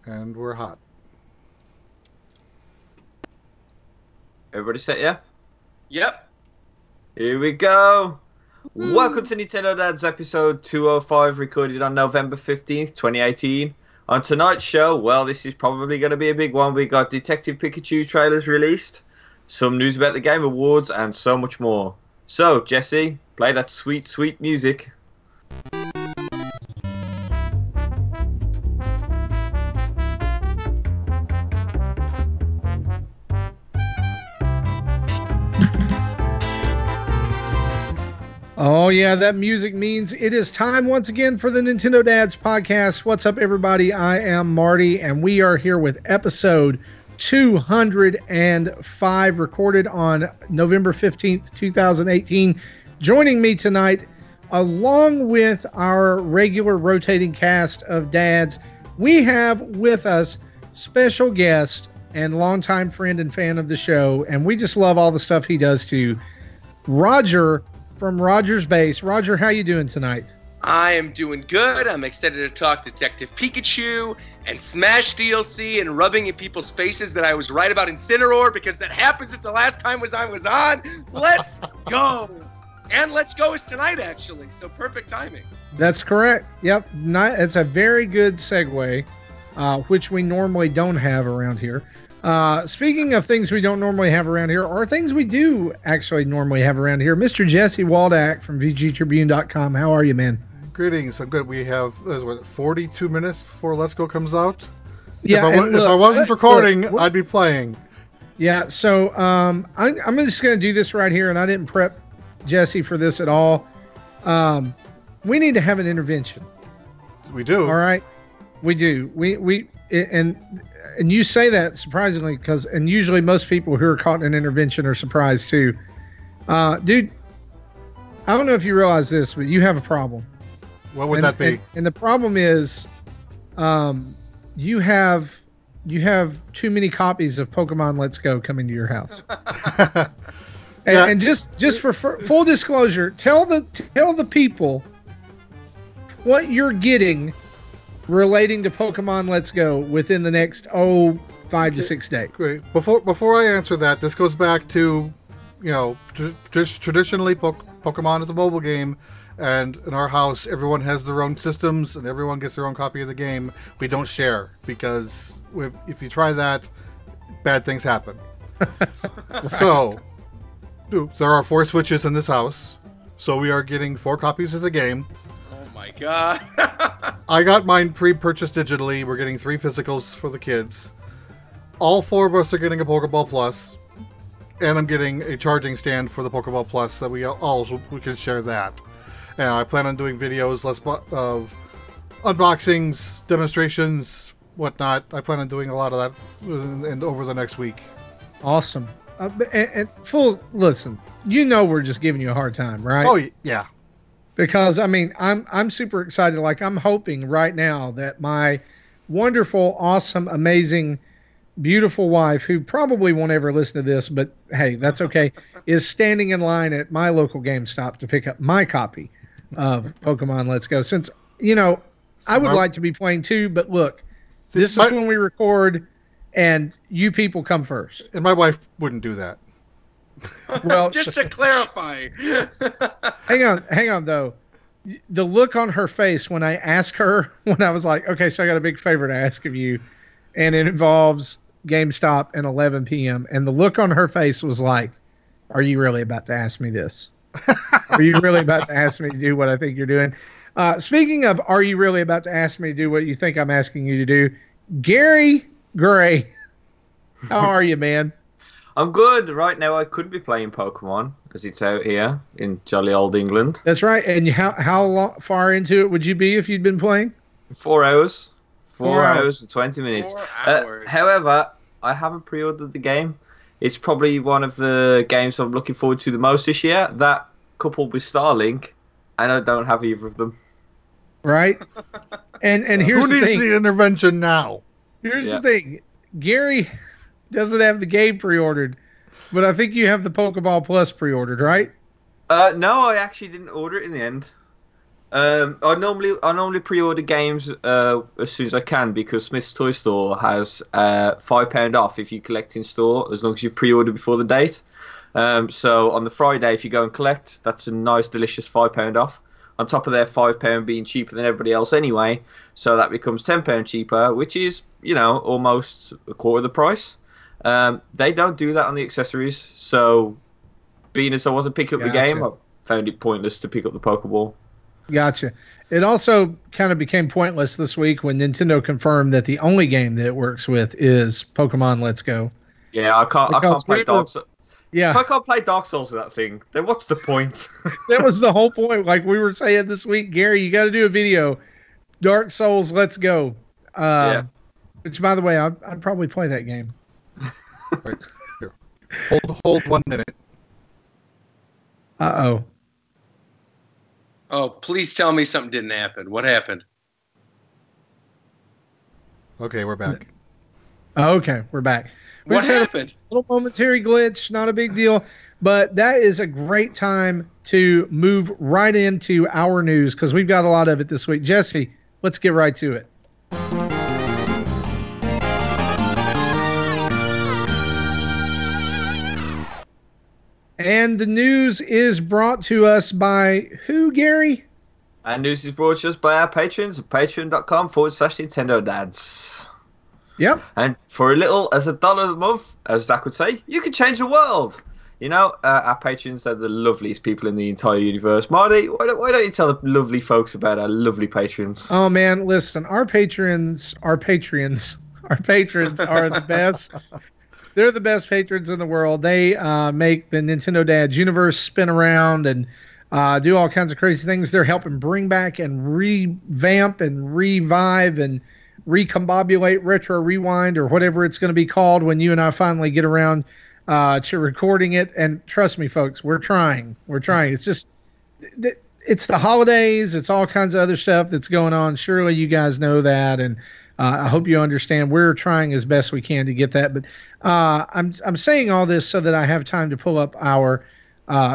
And we're hot. Everybody set, yeah? Yep. Here we go. Welcome to Nintendo Dads episode 205, recorded on November 15th, 2018. On tonight's show, well, this is probably going to be a big one. We got Detective Pikachu trailers released, some news about the Game Awards, and so much more. So, Jesse, play that sweet, sweet music. Oh, yeah, that music means it is time once again for the Nintendo Dads podcast. What's up, everybody? I am Marty, and we are here with episode 205, recorded on November 15th, 2018. Joining me tonight, along with our regular rotating cast of dads, we have with us special guest and longtime friend and fan of the show, and we just love all the stuff he does too, Roger from Roger's Base. Roger, how you doing tonight? I am doing good. I'm excited to talk Detective Pikachu and Smash DLC and rubbing in people's faces that I was right about Incineroar, because that happens since the last time I was on. Let's go. And Let's Go is tonight, actually. So perfect timing. That's correct. Yep. It's a very good segue, which we normally don't have around here. Speaking of things we don't normally have around here, or things we do actually normally have around here, Mr. Jesse Waldak from VGTribune.com. How are you, man? Greetings. I'm good. We have 42 minutes before Let's Go comes out. Yeah. If I wasn't recording, I'd be playing. Yeah. So I'm just going to do this right here, and I didn't prep Jesse for this at all. We need to have an intervention. We do. All right. We do. And you say that surprisingly and usually most people who are caught in an intervention are surprised too. Dude, I don't know if you realize this, but you have a problem. What would that be? And the problem is, you have too many copies of Pokemon Let's Go coming to your house. And just for full disclosure, tell the people what you're getting relating to Pokemon Let's Go within the next 5 to 6 days. Great. Before I answer that, this goes back to, traditionally Pokemon is a mobile game, and in our house everyone has their own systems and everyone gets their own copy of the game. We don't share because if you try that, bad things happen. Right. So there are 4 Switches in this house, so we are getting 4 copies of the game. My God. I got mine pre-purchased digitally. We're getting 3 physicals for the kids. All 4 of us are getting a Pokeball Plus, and I'm getting a charging stand for the Pokeball Plus that we can share that. And I plan on doing videos of unboxings, demonstrations, whatnot. I plan on doing a lot of that over the next week. Awesome. Listen, we're just giving you a hard time, right? Oh yeah. Because I'm super excited. Like, I'm hoping right now that my wonderful, awesome, amazing, beautiful wife, who probably won't ever listen to this, but hey, that's okay, is standing in line at my local GameStop to pick up my copy of Pokemon Let's Go. Since, I would like to be playing too, but look, this is when we record and you people come first. And my wife wouldn't do that. Well, just to clarify. Hang on though. The look on her face when I asked her, when I was like, okay, so I got a big favor to ask of you, and it involves GameStop and 11 p.m. And the look on her face was like, are you really about to ask me this? Are you really about to ask me to do what I think you're doing? Speaking of, are you really about to ask me to do what you think I'm asking you to do? Gary Gray, how are you, man? I'm good. Right now I could be playing Pokemon because it's out here in jolly old England. That's right. And how far into it would you be if you'd been playing? 4 hours. 4 hours and 20 minutes. 4 hours. However, I haven't pre-ordered the game. It's probably one of the games I'm looking forward to the most this year. That coupled with Starlink, and I don't have either of them. Right? And here's the thing. Who needs the intervention now? Here's the thing. Gary doesn't have the game pre-ordered, but I think you have the Pokeball Plus pre-ordered, right? No, I actually didn't order it in the end. I normally pre-order games as soon as I can because Smith's Toy Store has £5 off if you collect in store as long as you pre-order before the date. So on the Friday, if you go and collect, that's a nice, delicious £5 off. On top of their £5 being cheaper than everybody else anyway, so that becomes £10 cheaper, which is almost a quarter of the price. They don't do that on the accessories, so being as I wasn't picking up the game, I found it pointless to pick up the Pokeball. Gotcha. It also kind of became pointless this week when Nintendo confirmed that the only game that it works with is Pokemon Let's Go. Yeah, I can't play Dark Souls. Yeah. If I can't play Dark Souls with that thing, then what's the point? That was the whole point. Like we were saying this week, Gary, you got to do a video. Dark Souls Let's Go. Yeah. Which, by the way, I'd probably play that game. Right. Here. Hold 1 minute. Uh-oh. Oh, please tell me something didn't happen. What happened? Okay, we're back. Okay, we're back. We What just had happened? a little momentary glitch, not a big deal, but that is a great time to move right into our news because we've got a lot of it this week. Jesse, let's get right to it. And the news is brought to us by who, Gary? And news is brought to us by our patrons at patreon.com/Nintendo Dads. Yep. And for as little as $1 a month, as Zach would say, you can change the world. Our patrons are the loveliest people in the entire universe. Marty, why don't you tell the lovely folks about our lovely patrons? Oh, man, listen, our patrons are the best. They're the best patrons in the world. They make the Nintendo Dads universe spin around and do all kinds of crazy things. They're helping bring back and revamp and revive and recombobulate, retro rewind, or whatever it's going to be called when you and I finally get around to recording it. And trust me, folks, we're trying. It's just, it's the holidays. It's all kinds of other stuff that's going on. Surely you guys know that. And I hope you understand we're trying as best we can to get that. But I'm saying all this so that I have time to pull up our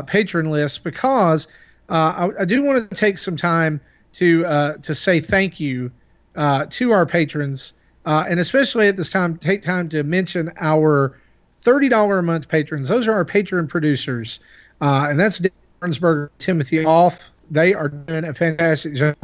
patron list because I do want to take some time to say thank you to our patrons, and especially at this time, take time to mention our $30 a month patrons. Those are our patron producers, and that's Dan Arnsberger, Timothy Off. They are doing a fantastic job.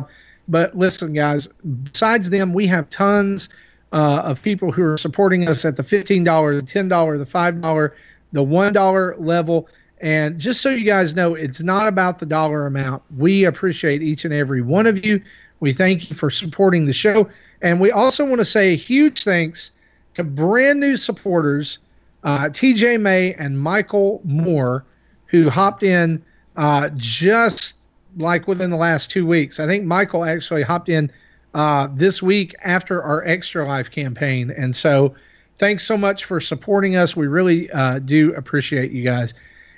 But listen, guys, besides them, we have tons of people who are supporting us at the $15, the $10, the $5, the $1 level. And just so you guys know, it's not about the dollar amount. We appreciate each and every one of you. We thank you for supporting the show. And we also want to say a huge thanks to brand new supporters, TJ May and Michael Moore, who hopped in just like within the last 2 weeks. I think Michael actually hopped in this week after our Extra Life campaign. And so thanks so much for supporting us. We really do appreciate you guys.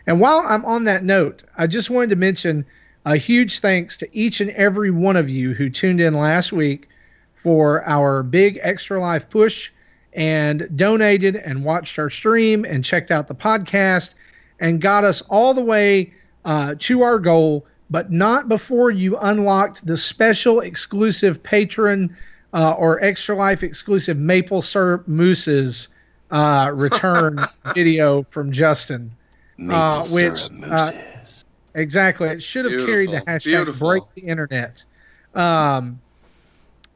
And while I'm on that note, I just wanted to mention a huge thanks to each and every one of you who tuned in last week for our big Extra Life push and donated and watched our stream and checked out the podcast and got us all the way to our goal, but not before you unlocked the special exclusive patron or Extra Life exclusive maple syrup mousses return video from Justin. Which exactly, it should have carried the hashtag break the internet,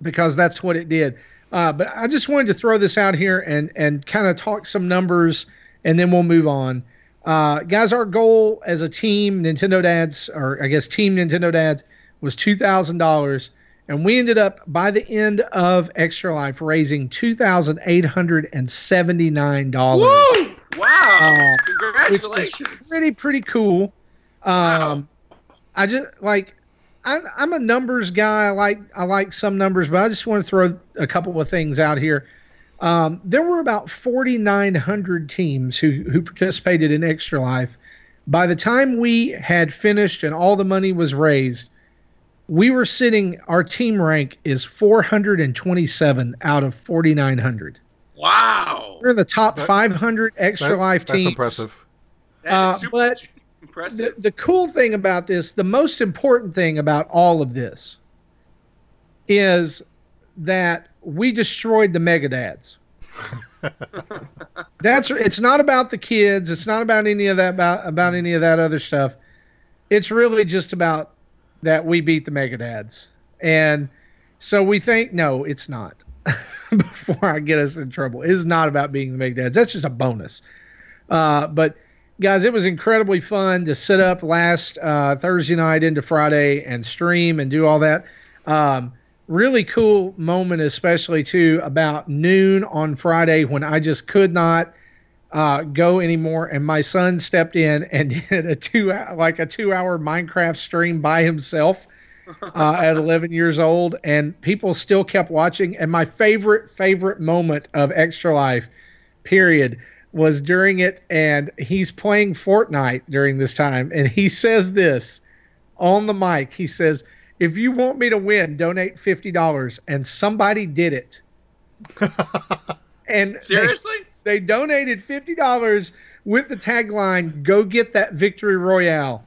because that's what it did. But I just wanted to throw this out here and kind of talk some numbers, and then we'll move on. Guys, our goal as a team, Nintendo Dads, or I guess Team Nintendo Dads, was $2,000, and we ended up by the end of Extra Life raising $2,879. Woo! Wow! Congratulations! Pretty cool. Wow. I just I'm a numbers guy. I like some numbers, but I just want to throw a couple of things out here. There were about 4,900 teams who participated in Extra Life. By the time we had finished and all the money was raised, we were sitting. Our team rank is 427 out of 4,900. Wow! We're in the top 500 Extra Life teams. That's impressive. That is super But impressive. The cool thing about this, the most important thing about all of this, is that we destroyed the Mega Dads. It's not about the kids. It's not about any of that about any of that other stuff. It's really just about that we beat the Mega Dads. And so we think, no, it's not. Before I get us in trouble, it is not about beating the Mega Dads. That's just a bonus. But guys, it was incredibly fun to sit up last Thursday night into Friday and stream and do all that. Really cool moment, especially too, about noon on Friday when I just could not go anymore, and my son stepped in and did a 2-hour Minecraft stream by himself at 11 years old, and people still kept watching. And my favorite moment of Extra Life, period, was during it, and he's playing Fortnite during this time, and he says this on the mic. He says, "If you want me to win, donate $50." And somebody did it. And seriously? They donated $50 with the tagline, "Go get that victory royale."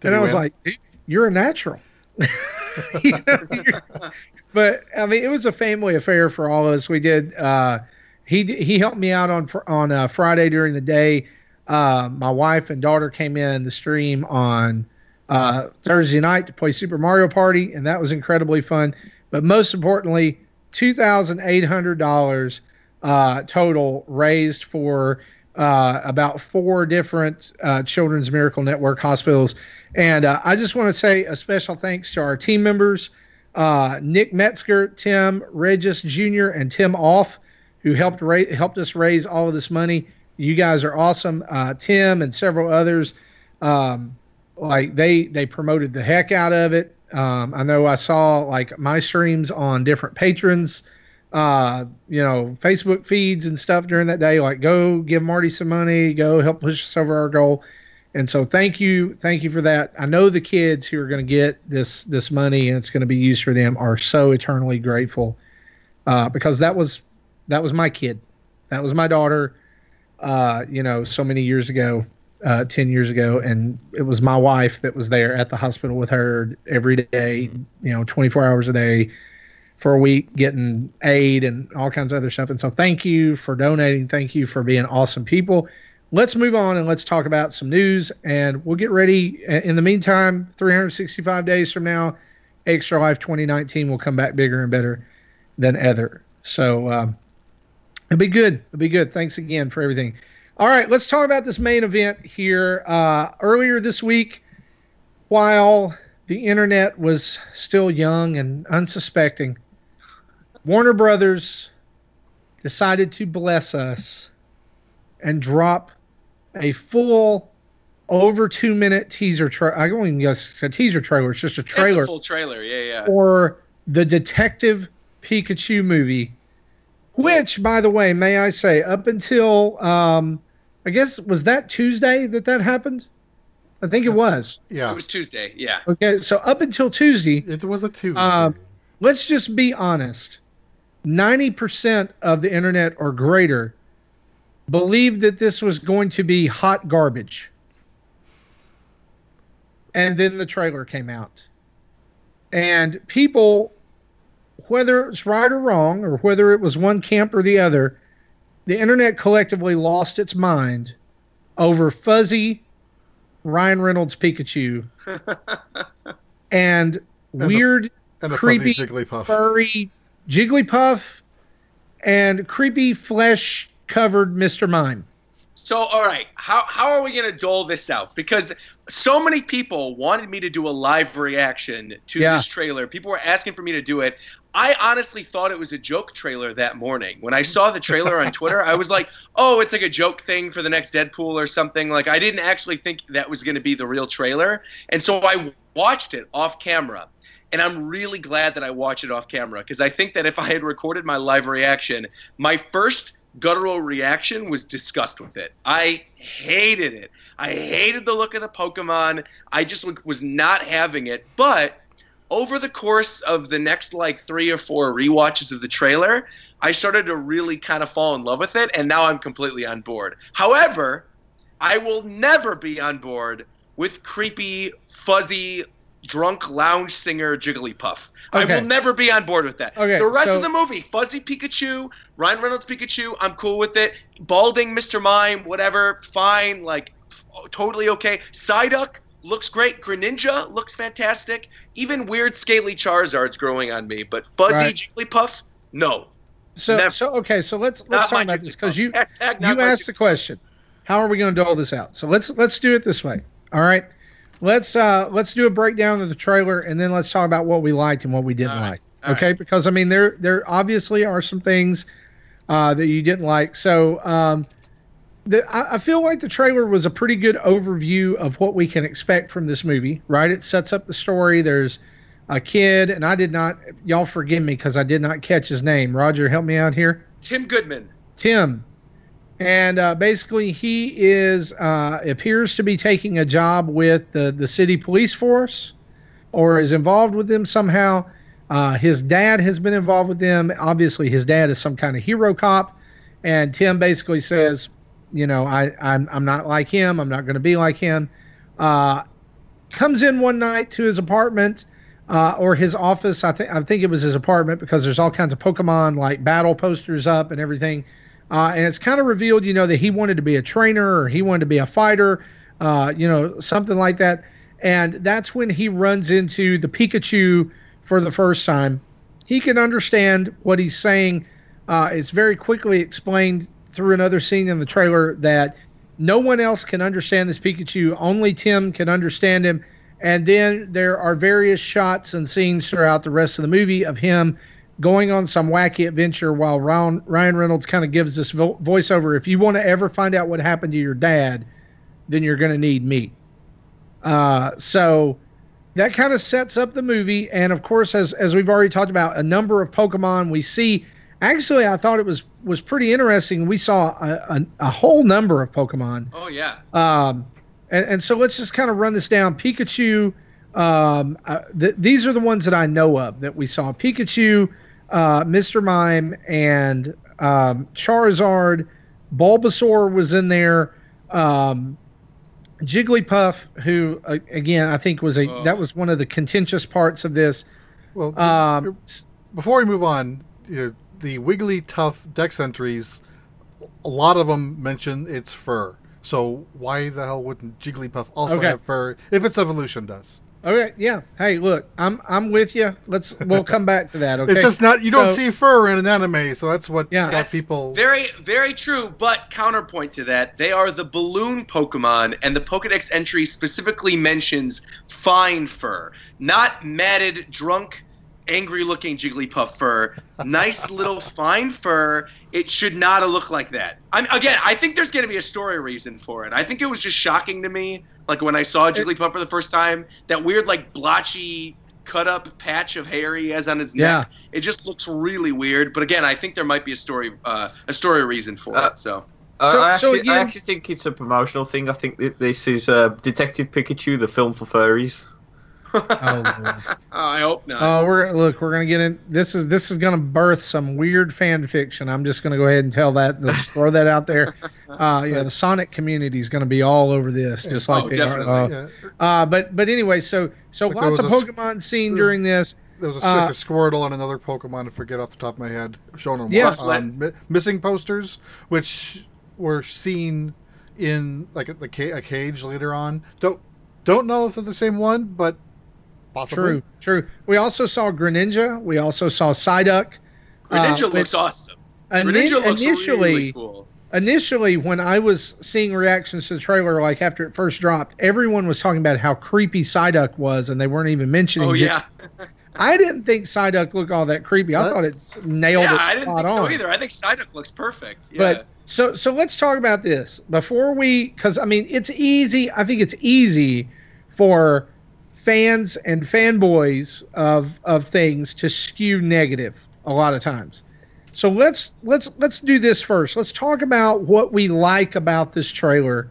And I was like, dude, you're a natural. But I mean, it was a family affair for all of us. We did, he helped me out on Friday during the day. My wife and daughter came in the stream on Thursday night to play Super Mario Party, and that was incredibly fun. But most importantly, $2,800 total raised for about 4 different Children's Miracle Network hospitals. And I just want to say a special thanks to our team members, Nick Metzger, Tim Regis Jr., and Tim Off, who helped us raise all of this money. You guys are awesome. Tim and several others, they promoted the heck out of it. I know I saw like my streams on different patrons, Facebook feeds and stuff during that day. Like, go give Marty some money, go help push us over our goal. And so thank you for that. I know the kids who are going to get this money and it's going to be used for them are so eternally grateful, because that was my kid, that was my daughter, so many years ago. 10 years ago, and it was my wife that was there at the hospital with her every day, 24 hours a day for a week, getting aid and all kinds of other stuff. And so thank you for donating. Thank you for being awesome people. Let's move on and let's talk about some news, and we'll get ready. In the meantime, 365 days from now, Extra Life 2019 will come back bigger and better than ever. So it'll be good. It'll be good. Thanks again for everything. All right, let's talk about this main event here. Earlier this week, while the internet was still young and unsuspecting, Warner Brothers decided to bless us and drop a full over 2-minute teaser trailer. I don't even guess it's a teaser trailer. It's just a trailer. It's a full trailer, yeah. For the Detective Pikachu movie, which, by the way, may I say, up until, I guess, was that Tuesday that happened? I think it was. Yeah. It was Tuesday, yeah. Okay, so up until Tuesday. It was a Tuesday. Let's just be honest. 90% of the internet or greater believed that this was going to be hot garbage. And then the trailer came out. And people, whether it's right or wrong, or whether it was one camp or the other, the internet collectively lost its mind over fuzzy Ryan Reynolds Pikachu and weird, creepy, furry Jigglypuff and creepy flesh-covered Mr. Mime. So, all right, how are we going to dole this out? Because so many people wanted me to do a live reaction to this trailer. People were asking for me to do it. I honestly thought it was a joke trailer that morning. When I saw the trailer on Twitter, I was like, oh, it's like a joke thing for the next Deadpool or something. Like, I didn't actually think that was going to be the real trailer. And so I watched it off camera. And I'm really glad that I watched it off camera, because I think that if I had recorded my live reaction, my first guttural reaction was disgust with it. I hated it. I hated the look of the Pokemon. I just was not having it. But over the course of the next 3 or 4 rewatches of the trailer, I started to really kind of fall in love with it, and now I'm completely on board. However, I will never be on board with creepy, fuzzy, drunk lounge singer Jigglypuff. Okay. I will never be on board with that. Okay, The rest so- of the movie, fuzzy Pikachu, Ryan Reynolds Pikachu, I'm cool with it. Balding Mr. Mime, whatever, fine, like totally okay. Psyduck looks great. Greninja looks fantastic. Even weird scaly Charizard's growing on me, but fuzzy Right. Jigglypuff, no. So Never. okay, so let's Not talk my about this because you Hashtag not you my asked the question. How are we going to dole this out? So let's do it this way. All right. Let's do a breakdown of the trailer and then let's talk about what we liked and what we didn't All right. like. All Okay? Because I mean there obviously are some things that you didn't like. So I feel like the trailer was a pretty good overview of what we can expect from this movie, right? It sets up the story. There's a kid, and I did not, y'all forgive me because I did not catch his name. Roger, help me out here. Tim Goodman. Tim. And basically he appears to be taking a job with the city police force or is involved with them somehow. His dad has been involved with them. Obviously his dad is some kind of hero cop. And Tim basically says, you know, I'm not like him. I'm not going to be like him. Comes in one night to his apartment or his office. I think it was his apartment because there's all kinds of Pokemon like battle posters up and everything. And it's kind of revealed, you know, that he wanted to be a trainer or he wanted to be a fighter, you know, something like that. And that's when he runs into the Pikachu for the first time. He can understand what he's saying. It's very quickly explained through another scene in the trailer that no one else can understand this Pikachu. Only Tim can understand him. And then there are various shots and scenes throughout the rest of the movie of him going on some wacky adventure while Ryan Reynolds kind of gives this voiceover. If you want to ever find out what happened to your dad, then you're going to need me. So that kind of sets up the movie. And of course, as we've already talked about, a number of Pokemon we see. Actually, I thought it was pretty interesting. We saw a whole number of Pokemon. Oh, yeah. And so let's just kind of run this down. Pikachu, these are the ones that I know of that we saw. Pikachu, Mr. Mime, and Charizard. Bulbasaur was in there. Jigglypuff, who, again, I think that was one of the contentious parts of this. Well, before we move on, the Wigglytuff Dex entries, a lot of them mention its fur. So why the hell wouldn't Jigglypuff also have fur if its evolution does? Okay, yeah. Hey, look, I'm with you. We'll come back to that. Okay. It's just not, you don't see fur in an anime, so that's what got That's people. Very, very true. But counterpoint to that, they are the balloon Pokemon, and the Pokedex entry specifically mentions fine fur, not matted, drunk, angry-looking Jigglypuff fur. Nice little fine fur. It should not have looked like that. I think there's going to be a story reason for it. I think it was just shocking to me, like when I saw Jigglypuff for the first time, that weird, like, blotchy, cut-up patch of hair he has on his neck. It just looks really weird. But again, I think there might be a story reason for it. So. I actually think it's a promotional thing. I think this is Detective Pikachu, the film for furries. I hope not. Oh, we're gonna get in. This is gonna birth some weird fan fiction. I'm just gonna go ahead and tell that. Just throw that out there. The Sonic community is gonna be all over this, just like they definitely. are. But anyway, so Like lots of Pokemon seen during this. There was a Squirtle and another Pokemon, I forget off the top of my head, shown on missing posters, which were seen in like a cage later on. Don't know if they're the same one, but possibly. True. We also saw Greninja. We also saw Psyduck. Greninja looks awesome. Greninja looks really cool. Initially, when I was seeing reactions to the trailer, like after it first dropped, everyone was talking about how creepy Psyduck was, and they weren't even mentioning it. Oh, yeah. I didn't think Psyduck looked all that creepy. I thought it nailed it. Yeah, I didn't think so on. either. I think Psyduck looks perfect. Yeah. But so let's talk about this before because I mean it's easy. I think it's easy for fans and fanboys of things to skew negative a lot of times. So let's do this first. Let's talk about what we like about this trailer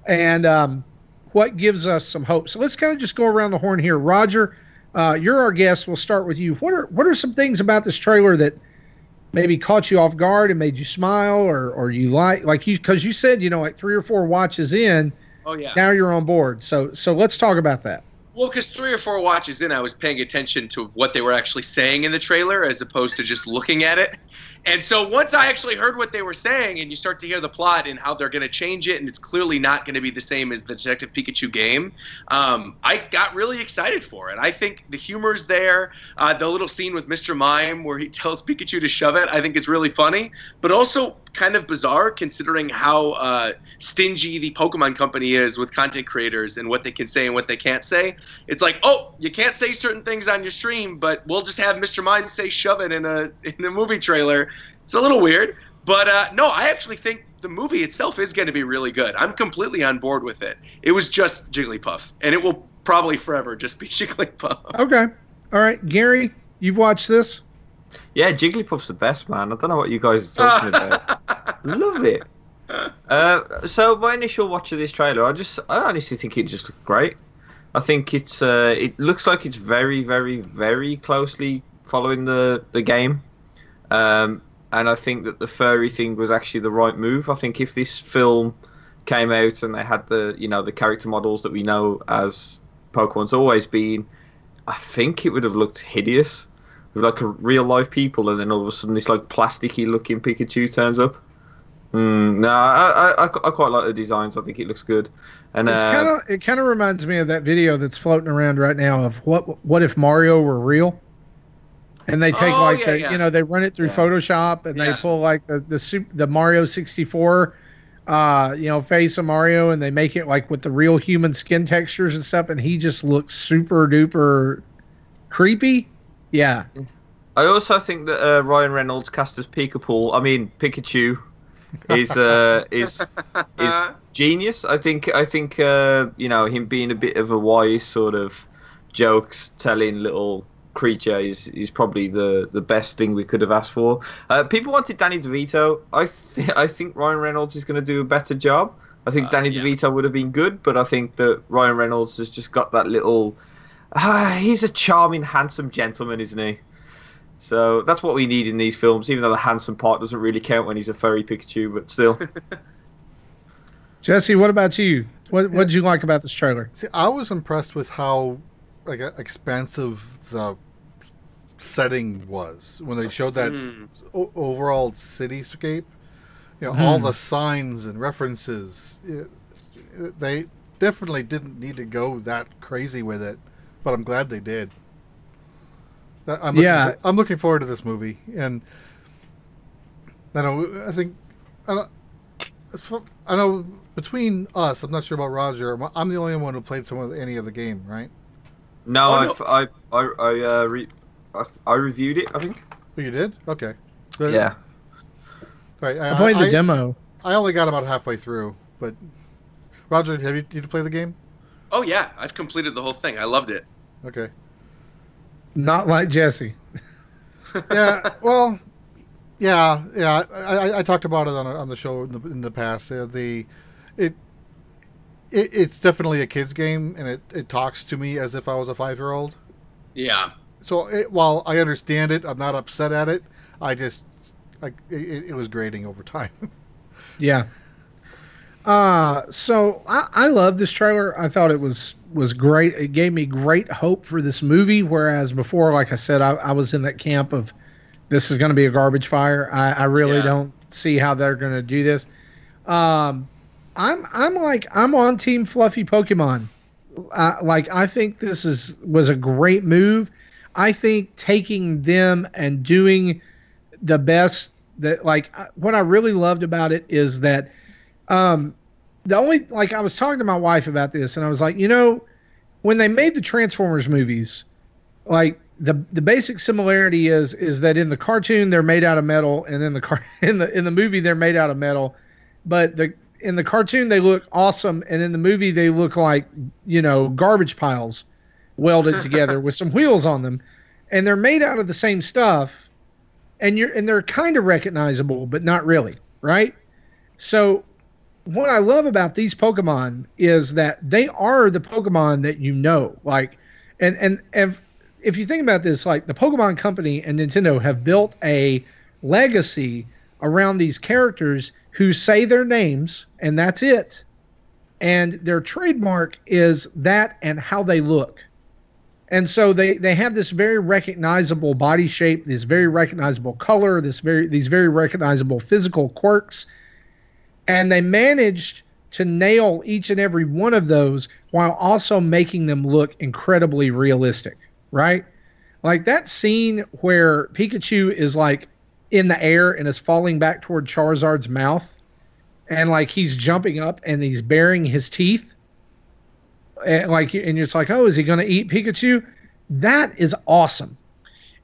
and what gives us some hope. So let's kind of just go around the horn here. Roger, you're our guest. We'll start with you. What are some things about this trailer that maybe caught you off guard and made you smile, or you like you, because you said, like 3 or 4 watches in, Oh yeah. now you're on board. So let's talk about that. Well, because 3 or 4 watches in, I was paying attention to what they were actually saying in the trailer as opposed to just looking at it. And so once I actually heard what they were saying, and you start to hear the plot and how they're going to change it, and it's clearly not going to be the same as the Detective Pikachu game, I got really excited for it. I think the humor's there. The little scene with Mr. Mime where he tells Pikachu to shove it, I think it's really funny, but also kind of bizarre considering how stingy the Pokemon Company is with content creators and what they can say and what they can't say. It's like, oh, you can't say certain things on your stream, but we'll just have Mr. Mime say shove it in a movie trailer. It's a little weird, but no, I actually think the movie itself is going to be really good. I'm completely on board with it. It was just Jigglypuff, and it will probably forever just be Jigglypuff. Okay. All right. Gary, you've watched this? Yeah, Jigglypuff's the best, man. I don't know what you guys are talking about. Love it. So my initial watch of this trailer, I honestly think it just looked great. I think it looks like it's very, very, very closely following the game. And I think that the furry thing was actually the right move. I think if this film came out and they had the character models that we know as Pokemon's always been, I think it would have looked hideous with like a real life people, and then all of a sudden this like plasticky looking Pikachu turns up. No, I quite like the designs. I think it looks good. And it kind of reminds me of that video that's floating around right now of what if Mario were real. And they take they run it through Photoshop, and they pull like the Mario 64, face of Mario, and they make it like with the real human skin textures and stuff, and he just looks super duper creepy. Yeah. I also think that Ryan Reynolds cast as Pikachu is genius. I think him being a bit of a wise sort of jokes telling little creature is probably the best thing we could have asked for. People wanted Danny DeVito. I think Ryan Reynolds is going to do a better job. I think Danny DeVito would have been good, but I think that Ryan Reynolds has just got that little. He's a charming, handsome gentleman, isn't he? So that's what we need in these films. Even though the handsome part doesn't really count when he's a furry Pikachu, but still. Jesse, what about you? What did you like about this trailer? See, I was impressed with how expansive the setting was when they showed that overall cityscape. All the signs and references. They definitely didn't need to go that crazy with it, but I'm glad they did. I'm looking forward to this movie, and I know between us, I'm not sure about Roger. I'm the only one who played any of the game, right? No, I reviewed it, I think. Oh, you did? Okay. Yeah. Right. I played the demo. I only got about halfway through, but Roger, did you play the game? Oh yeah, I've completed the whole thing. I loved it. Okay. Not like Jesse. Yeah. Well. Yeah. I talked about it on the show in the past. It's definitely a kid's game, and it talks to me as if I was a 5-year-old. Yeah. So while I understand it, I'm not upset at it. It was grating over time. Yeah. So I love this trailer. I thought it was great. It gave me great hope for this movie. Whereas before, like I said, I was in that camp of this is going to be a garbage fire. I really don't see how they're going to do this. I'm on Team Fluffy Pokemon. I think this was a great move. I think taking them and doing the best that what I really loved about it is that the only I was talking to my wife about this, and I was like, when they made the Transformers movies, the basic similarity is that in the cartoon they're made out of metal, and in the movie they're made out of metal, but in the cartoon they look awesome, and in the movie they look like garbage piles welded together with some wheels on them, and they're made out of the same stuff, and they're kind of recognizable but not really, right? So what I love about these Pokemon is that they are the Pokemon that and if you think about this, the Pokemon Company and Nintendo have built a legacy around these characters who say their names and that's it. And their trademark is that and how they look. And so they have this very recognizable body shape, this very recognizable color, these very recognizable physical quirks. And they managed to nail each and every one of those while also making them look incredibly realistic, right? Like that scene where Pikachu is like in the air and is falling back toward Charizard's mouth, and like he's jumping up and he's baring his teeth, and you're just like, oh, is he going to eat Pikachu? That is awesome.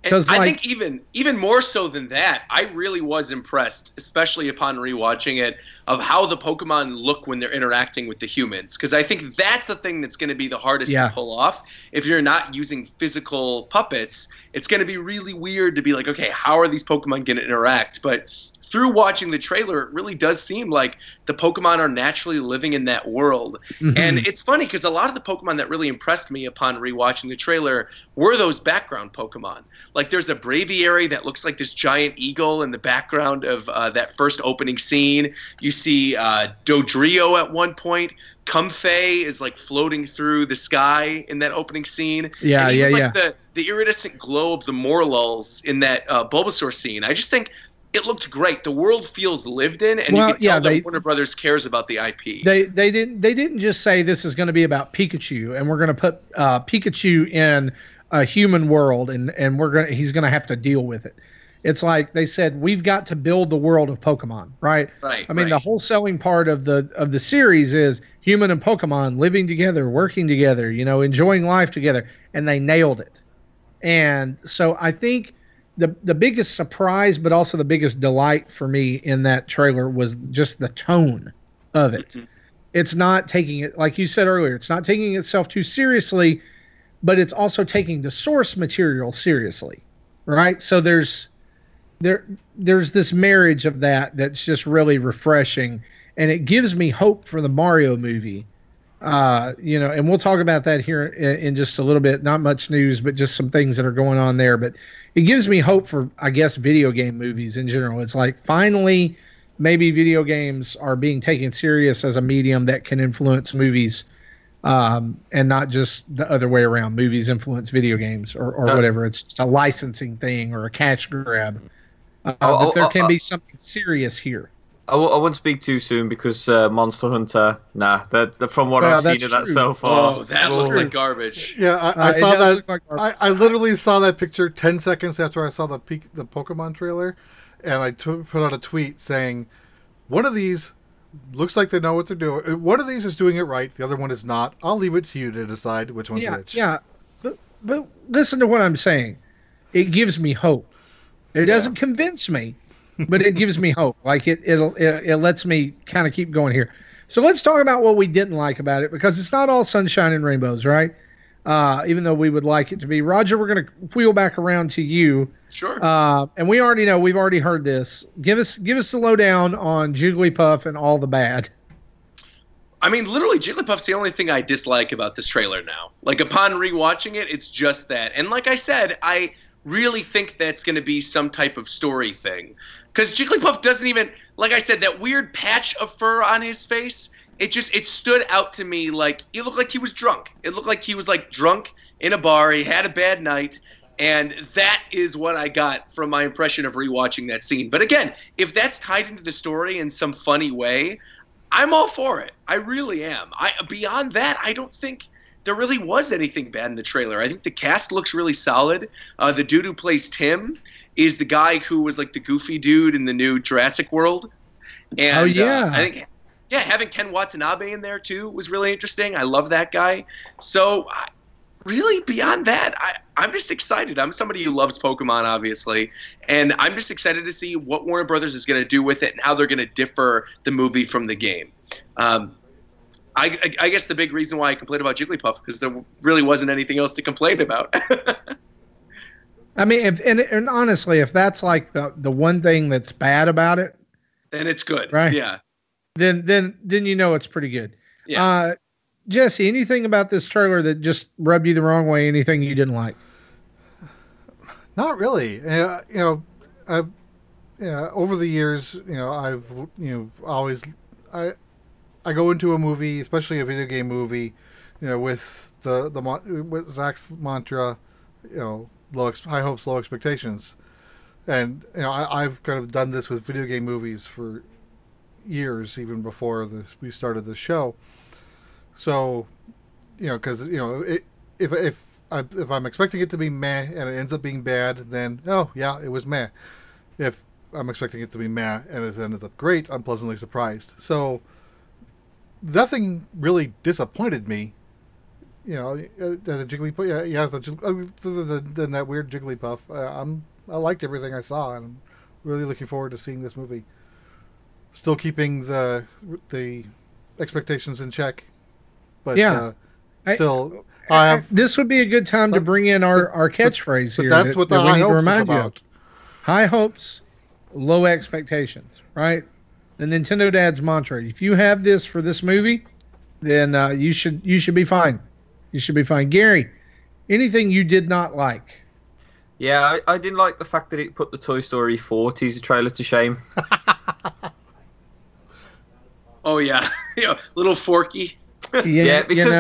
And I think even more so than that, I really was impressed, especially upon rewatching it, of how the Pokemon look when they're interacting with the humans. Because I think that's the thing that's going to be the hardest to pull off. If you're not using physical puppets, it's going to be really weird to be like, okay, how are these Pokemon going to interact? But through watching the trailer, it really does seem like the Pokemon are naturally living in that world. Mm-hmm. And it's funny because a lot of the Pokemon that really impressed me upon rewatching the trailer were those background Pokemon. Like there's a Braviary that looks like this giant eagle in the background of that first opening scene. You see Dodrio at one point. Comfey is like floating through the sky in that opening scene. Yeah, and even the iridescent glow of the Morlulls in that Bulbasaur scene. I just think it looked great. The world feels lived in, and you can tell that Warner Brothers cares about the IP. They didn't just say this is going to be about Pikachu, and we're going to put Pikachu in a human world, and he's going to have to deal with it. It's like they said, we've got to build the world of Pokemon, right? Right. I mean, the whole selling part of the series is human and Pokemon living together, working together, enjoying life together, and they nailed it. And so I think the biggest surprise, but also the biggest delight for me in that trailer was just the tone of it. Mm-hmm. It's not taking it, like you said earlier, it's not taking itself too seriously, but it's also taking the source material seriously, right? So there's this marriage of that's just really refreshing, and it gives me hope for the Mario movie. And we'll talk about that here in just a little bit. Not much news, but just some things that are going on there. But it gives me hope for, I guess, video game movies in general. It's like finally, maybe video games are being taken serious as a medium that can influence movies, and not just the other way around. Movies influence video games or whatever. It's just a licensing thing or a cash grab. But there can be something serious here. I won't speak too soon because Monster Hunter, from what I've seen of that so far. Oh, that looks like garbage. Yeah, I saw that. Like I literally saw that picture 10 seconds after I saw the Pokemon trailer, and I put out a tweet saying, one of these looks like they know what they're doing. One of these is doing it right. The other one is not. I'll leave it to you to decide which one's which. Yeah, but listen to what I'm saying. It gives me hope. It doesn't convince me, but it gives me hope. Like it lets me kind of keep going here. So let's talk about what we didn't like about it, because it's not all sunshine and rainbows, right? Even though we would like it to be. Roger, we're going to wheel back around to you. Sure. And we already know, we've already heard this. Give us the lowdown on Jigglypuff and all the bad. I mean, literally, Jigglypuff's the only thing I dislike about this trailer now. Like, upon rewatching it, it's just that. And like I said, I really think that's going to be some type of story thing. Because Jigglypuff doesn't even, like I said, that weird patch of fur on his face, it stood out to me like, it looked like he was drunk. It looked like he was, like, drunk in a bar. He had a bad night. And that is what I got from my impression of rewatching that scene. But again, if that's tied into the story in some funny way, I'm all for it. I really am. Beyond that, I don't think there really was anything bad in the trailer. I think the cast looks really solid. The dude who plays Tim is the guy who was like the goofy dude in the new Jurassic World. And, I think, having Ken Watanabe in there too was really interesting. I love that guy. So really, beyond that, I'm just excited. I'm somebody who loves Pokemon, obviously, and I'm just excited to see what Warner Brothers is going to do with it and how they're going to differ the movie from the game. I guess the big reason why I complained about Jigglypuff, because there really wasn't anything else to complain about. I mean, and honestly, if that's like the one thing that's bad about it, then it's good, right? Yeah. Then you know it's pretty good. Yeah. Jesse, anything about this trailer that just rubbed you the wrong way? Anything you didn't like? Not really. yeah, over the years, I've always I go into a movie, especially a video game movie, with with Zach's mantra, high hopes, low expectations, and I've kind of done this with video game movies for years, even before we started the show. So, because if I'm expecting it to be meh and it ends up being bad, then oh yeah, it was meh. If I'm expecting it to be meh and it ended up great, I'm pleasantly surprised. So nothing really disappointed me. The Jigglypuff. Yeah, he has other than that weird Jigglypuff. I liked everything I saw, and I'm really looking forward to seeing this movie. Still keeping the expectations in check, but yeah, still, this would be a good time to bring in our catchphrase here. But that's what the high hopes is about. High hopes, low expectations, right? The Nintendo Dad's mantra. If you have this for this movie, then you should be fine. You should be fine. Gary, anything you did not like? Yeah, I didn't like the fact that it put the Toy Story 4 teaser trailer to shame. Oh yeah, little Forky. Yeah, because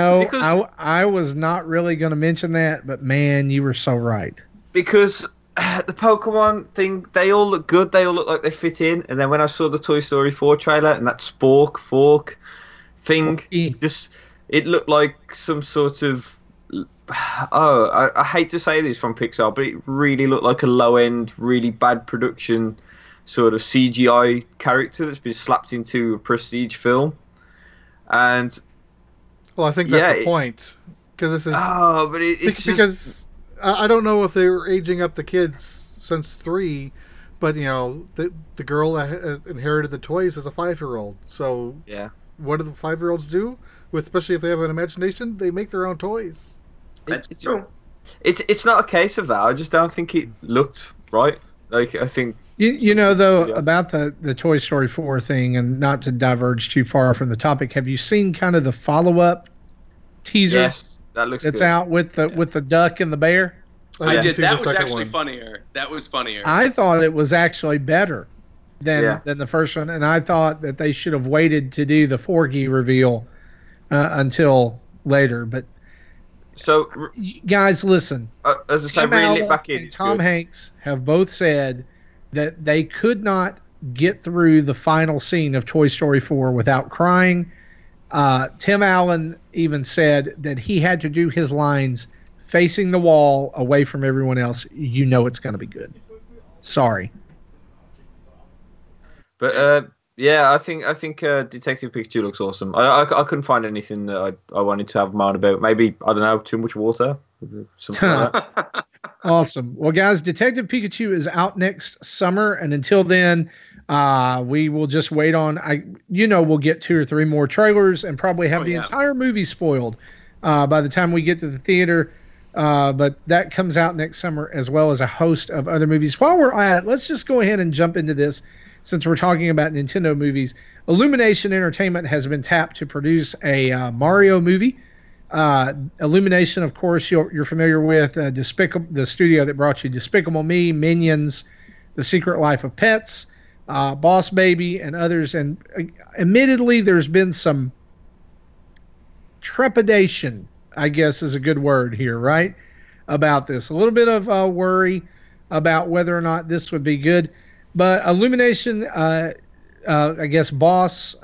I was not really going to mention that, but man, you were so right. Because the Pokemon thing, they all look good. They all look like they fit in. And then when I saw the Toy Story 4 trailer and that fork thing, it looked like some sort of... Oh, I hate to say this from Pixar, but it really looked like a low-end, really bad production sort of CGI character that's been slapped into a prestige film. And... Well, I think that's the point. Because this is... Oh, but it's because I don't know if they were aging up the kids since 3, but, the girl that inherited the toys is a 5-year-old. So, yeah, what do the 5-year-olds do? Especially if they have an imagination, they make their own toys. That's true. It's not a case of that. I just don't think it looked right. Like, I think... about the Toy Story 4 thing, and not to diverge too far from the topic, have you seen kind of the follow-up teaser? Yes, that looks that's good. out with the duck and the bear? I did. That was actually funnier. That was funnier. I thought it was actually better than the first one, and I thought that they should have waited to do the Forky reveal until later. But so, guys, listen. As I say, reel it back in. And Tom Hanks have both said that they could not get through the final scene of Toy Story 4 without crying. Tim Allen even said that he had to do his lines facing the wall away from everyone else. It's going to be good. Sorry. But yeah, I think Detective Pikachu looks awesome. I couldn't find anything that I wanted to have moan about. Maybe, I don't know, too much water. Something like that. Awesome. Well, guys, Detective Pikachu is out next summer, and until then, we will just wait on. We'll get 2 or 3 more trailers and probably have the entire movie spoiled by the time we get to the theater. But that comes out next summer, as well as a host of other movies. While we're at it, let's just go ahead and jump into this, since we're talking about Nintendo movies. Illumination Entertainment has been tapped to produce a Mario movie. Illumination, of course, you're familiar with the studio that brought you Despicable Me, Minions, The Secret Life of Pets, Boss Baby, and others. And admittedly, there's been some trepidation, I guess is a good word here, right, about this. A little bit of worry about whether or not this would be good. But Illumination, I guess, boss,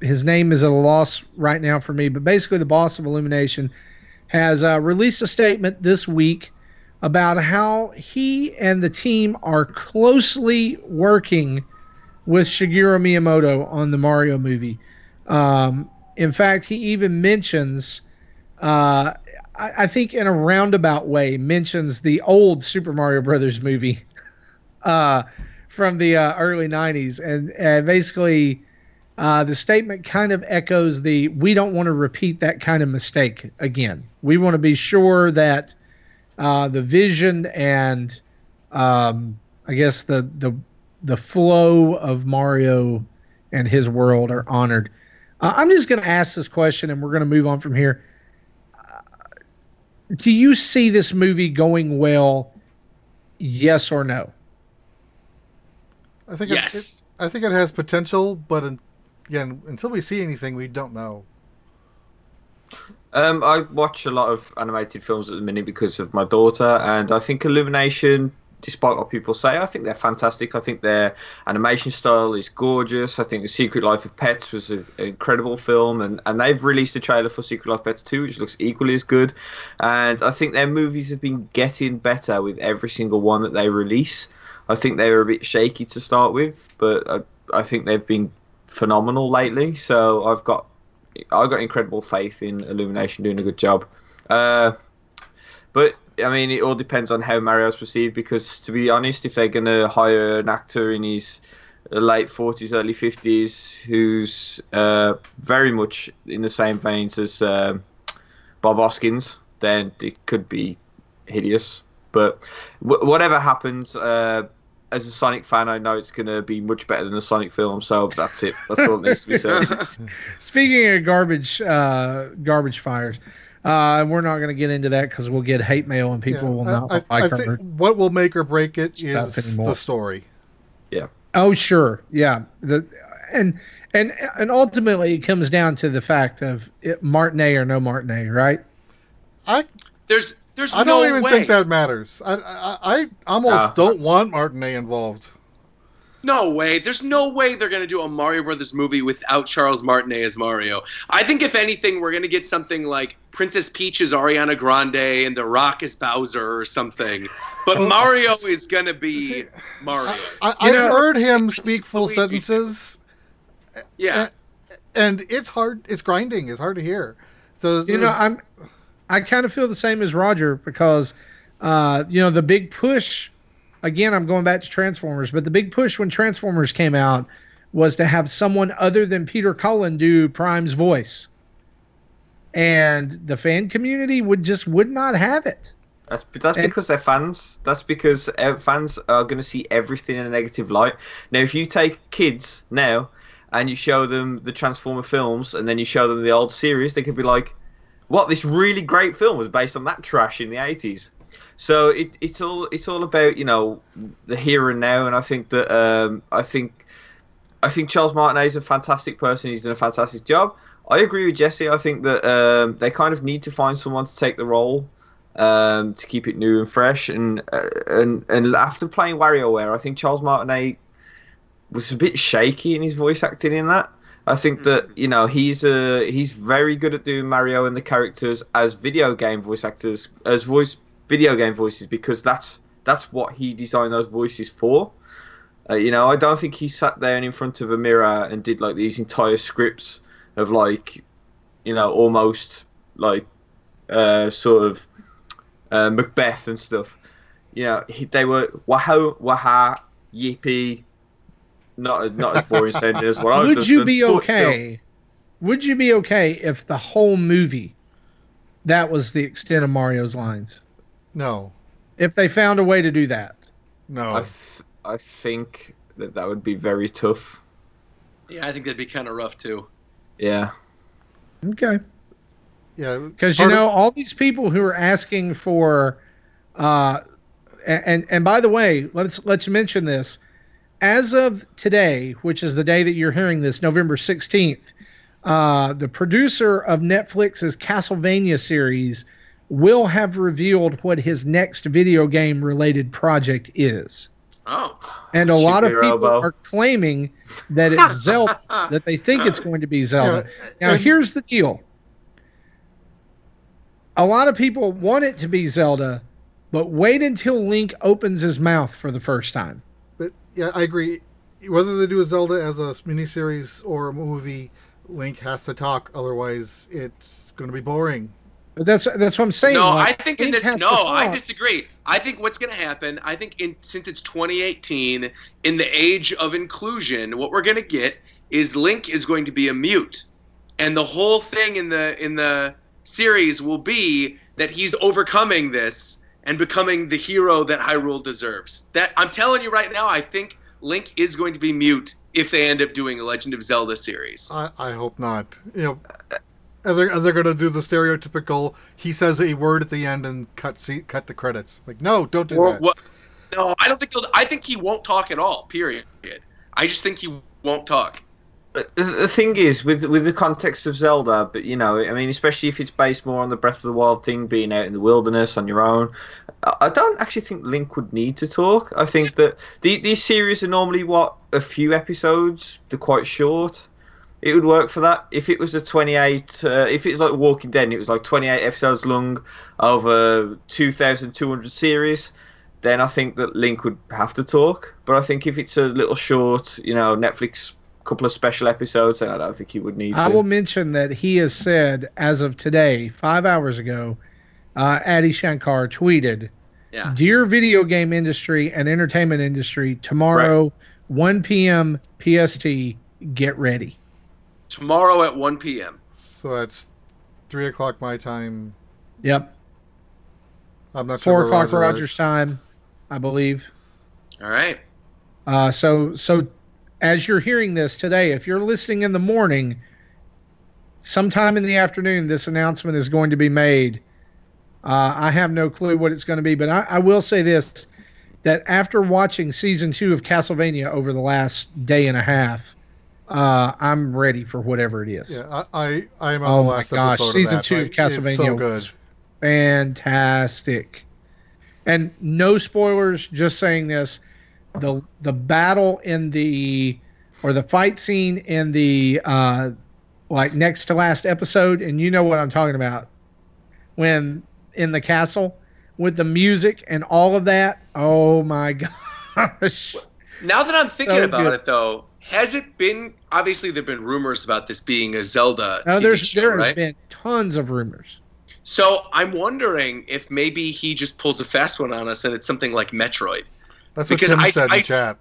his name is at a loss right now for me, but basically the boss of Illumination has released a statement this week about how he and the team are closely working with Shigeru Miyamoto on the Mario movie. In fact, he even mentions, I think in a roundabout way, mentions the old Super Mario Brothers movie from the early 90s. And basically... the statement kind of echoes we don't want to repeat that kind of mistake again. We want to be sure that the vision and I guess the flow of Mario and his world are honored. I'm just going to ask this question, and we're going to move on from here. Do you see this movie going well? Yes or no? I think Yes. I think it has potential, but again, until we see anything, we don't know. I watch a lot of animated films at the minute because of my daughter, and I think Illumination, despite what people say, I think they're fantastic. I think their animation style is gorgeous. I think The Secret Life of Pets was an incredible film, and they've released a trailer for Secret Life of Pets 2, which looks equally as good. And I think their movies have been getting better with every single one that they release. I think they were a bit shaky to start with, but I think they've been phenomenal lately. So I've got incredible faith in Illumination doing a good job. But I mean, it all depends on how Mario's perceived, because to be honest, if they're going to hire an actor in his late 40s, early 50s, who's very much in the same veins as Bob Hoskins, then it could be hideous. But whatever happens, as a Sonic fan, I know it's going to be much better than the Sonic film, so that's it. That's all that needs to be said. Speaking of garbage fires, we're not going to get into that because we'll get hate mail and people will not like I think what will make or break it is the story. Yeah. Oh, sure. Yeah. And ultimately, it comes down to the fact of Martinet or no Martinet, right? There's I no don't even way. think that matters. I almost don't want Martinet involved. No way. There's no way they're going to do a Mario Brothers movie without Charles Martinet as Mario. I think if anything, we're going to get something like Princess Peach is Ariana Grande and The Rock is Bowser or something. But Mario is going to be Mario. I've heard him speak full sentences. Yeah. And it's hard. It's grinding. It's hard to hear. So I kind of feel the same as Roger because, the big push, again, I'm going back to Transformers, but the big push when Transformers came out was to have someone other than Peter Cullen do Prime's voice. And the fan community would not have it. That's because they're fans. That's because fans are going to see everything in a negative light. Now, if you take kids now and you show them the Transformer films and then you show them the old series, they could be like, what, this really great film was based on that trash in the 80s. So it's all about, the here and now, and I think that I think Charles Martinet is a fantastic person. He's done a fantastic job. I agree with Jesse. I think that they kind of need to find someone to take the role to keep it new and fresh. And after playing WarioWare, I think Charles Martinet was a bit shaky in his voice acting in that. I think that he's very good at doing Mario and the characters as video game voice actors, as video game voices, because that's what he designed those voices for. I don't think he sat there and in front of a mirror and did like these entire scripts of almost like sort of Macbeth and stuff. They were waha yippee. Not as boring sounding as what I was. Would you be okay? Would you be okay if the whole movie that was the extent of Mario's lines? No. If they found a way to do that? No. I think that would be very tough. Yeah, I think that'd be kind of rough too. Yeah. Okay. Yeah. Because all these people who are asking for, and by the way, let's mention this. As of today, which is the day that you're hearing this, November 16th, the producer of Netflix's Castlevania series will have revealed what his next video game related project is. Oh. And a lot of people are claiming that it's Zelda, that they think it's going to be Zelda. Now, here's the deal. A lot of people want it to be Zelda, but wait until Link opens his mouth for the first time. But yeah, I agree. Whether they do a Zelda as a miniseries or a movie, Link has to talk. Otherwise, it's going to be boring. But that's what I'm saying. No, like, I think in this. No, I disagree. I think what's going to happen. I think since it's 2018, in the age of inclusion, what we're going to get is Link is going to be a mute, and the whole thing in the series will be that he's overcoming this and becoming the hero that Hyrule deserves. That I'm telling you right now, I think Link is going to be mute if they end up doing a Legend of Zelda series. I hope not. And they're going to do the stereotypical, he says a word at the end and cut the credits. Like, no, don't do that. No, I don't think I think he won't talk at all. Period. I just think he won't talk. The thing is, with the context of Zelda, but I mean, especially if it's based more on the Breath of the Wild thing, being out in the wilderness on your own, I don't actually think Link would need to talk. I think that these series are normally a few episodes. They're quite short. It would work for that. If it was a 28, if it's like Walking Dead, and it was like 28 episodes long over 2,200 series, then I think that Link would have to talk. But I think if it's a little short, Netflix couple of special episodes, and I don't think he would need to. I will mention that he has said, as of today, 5 hours ago, Adi Shankar tweeted, "Dear video game industry and entertainment industry, tomorrow, 1 p.m. PST, get ready." Tomorrow at 1 p.m. So that's 3 o'clock my time. Yep. I'm not sure. 4 o'clock Rogers time, I believe. All right. So as you're hearing this today, if you're listening in the morning, sometime in the afternoon, this announcement is going to be made. I have no clue what it's going to be, but I will say this, that after watching season 2 of Castlevania over the last day and a half, I'm ready for whatever it is. Yeah, I am on the last episode season of that, 2 of Castlevania it's so good. was fantastic. And no spoilers, just saying this. The battle in the fight scene in the like next to last episode, and you know what I'm talking about, when in the castle with the music and all of that. Oh my gosh. Now that I'm thinking So about good. it, though, has it been? Obviously, there've been rumors about this being a Zelda Now, TV show, there right? has been tons of rumors. So I'm wondering if maybe he just pulls a fast one on us, and it's something like Metroid. That's what Because Tim said in chat.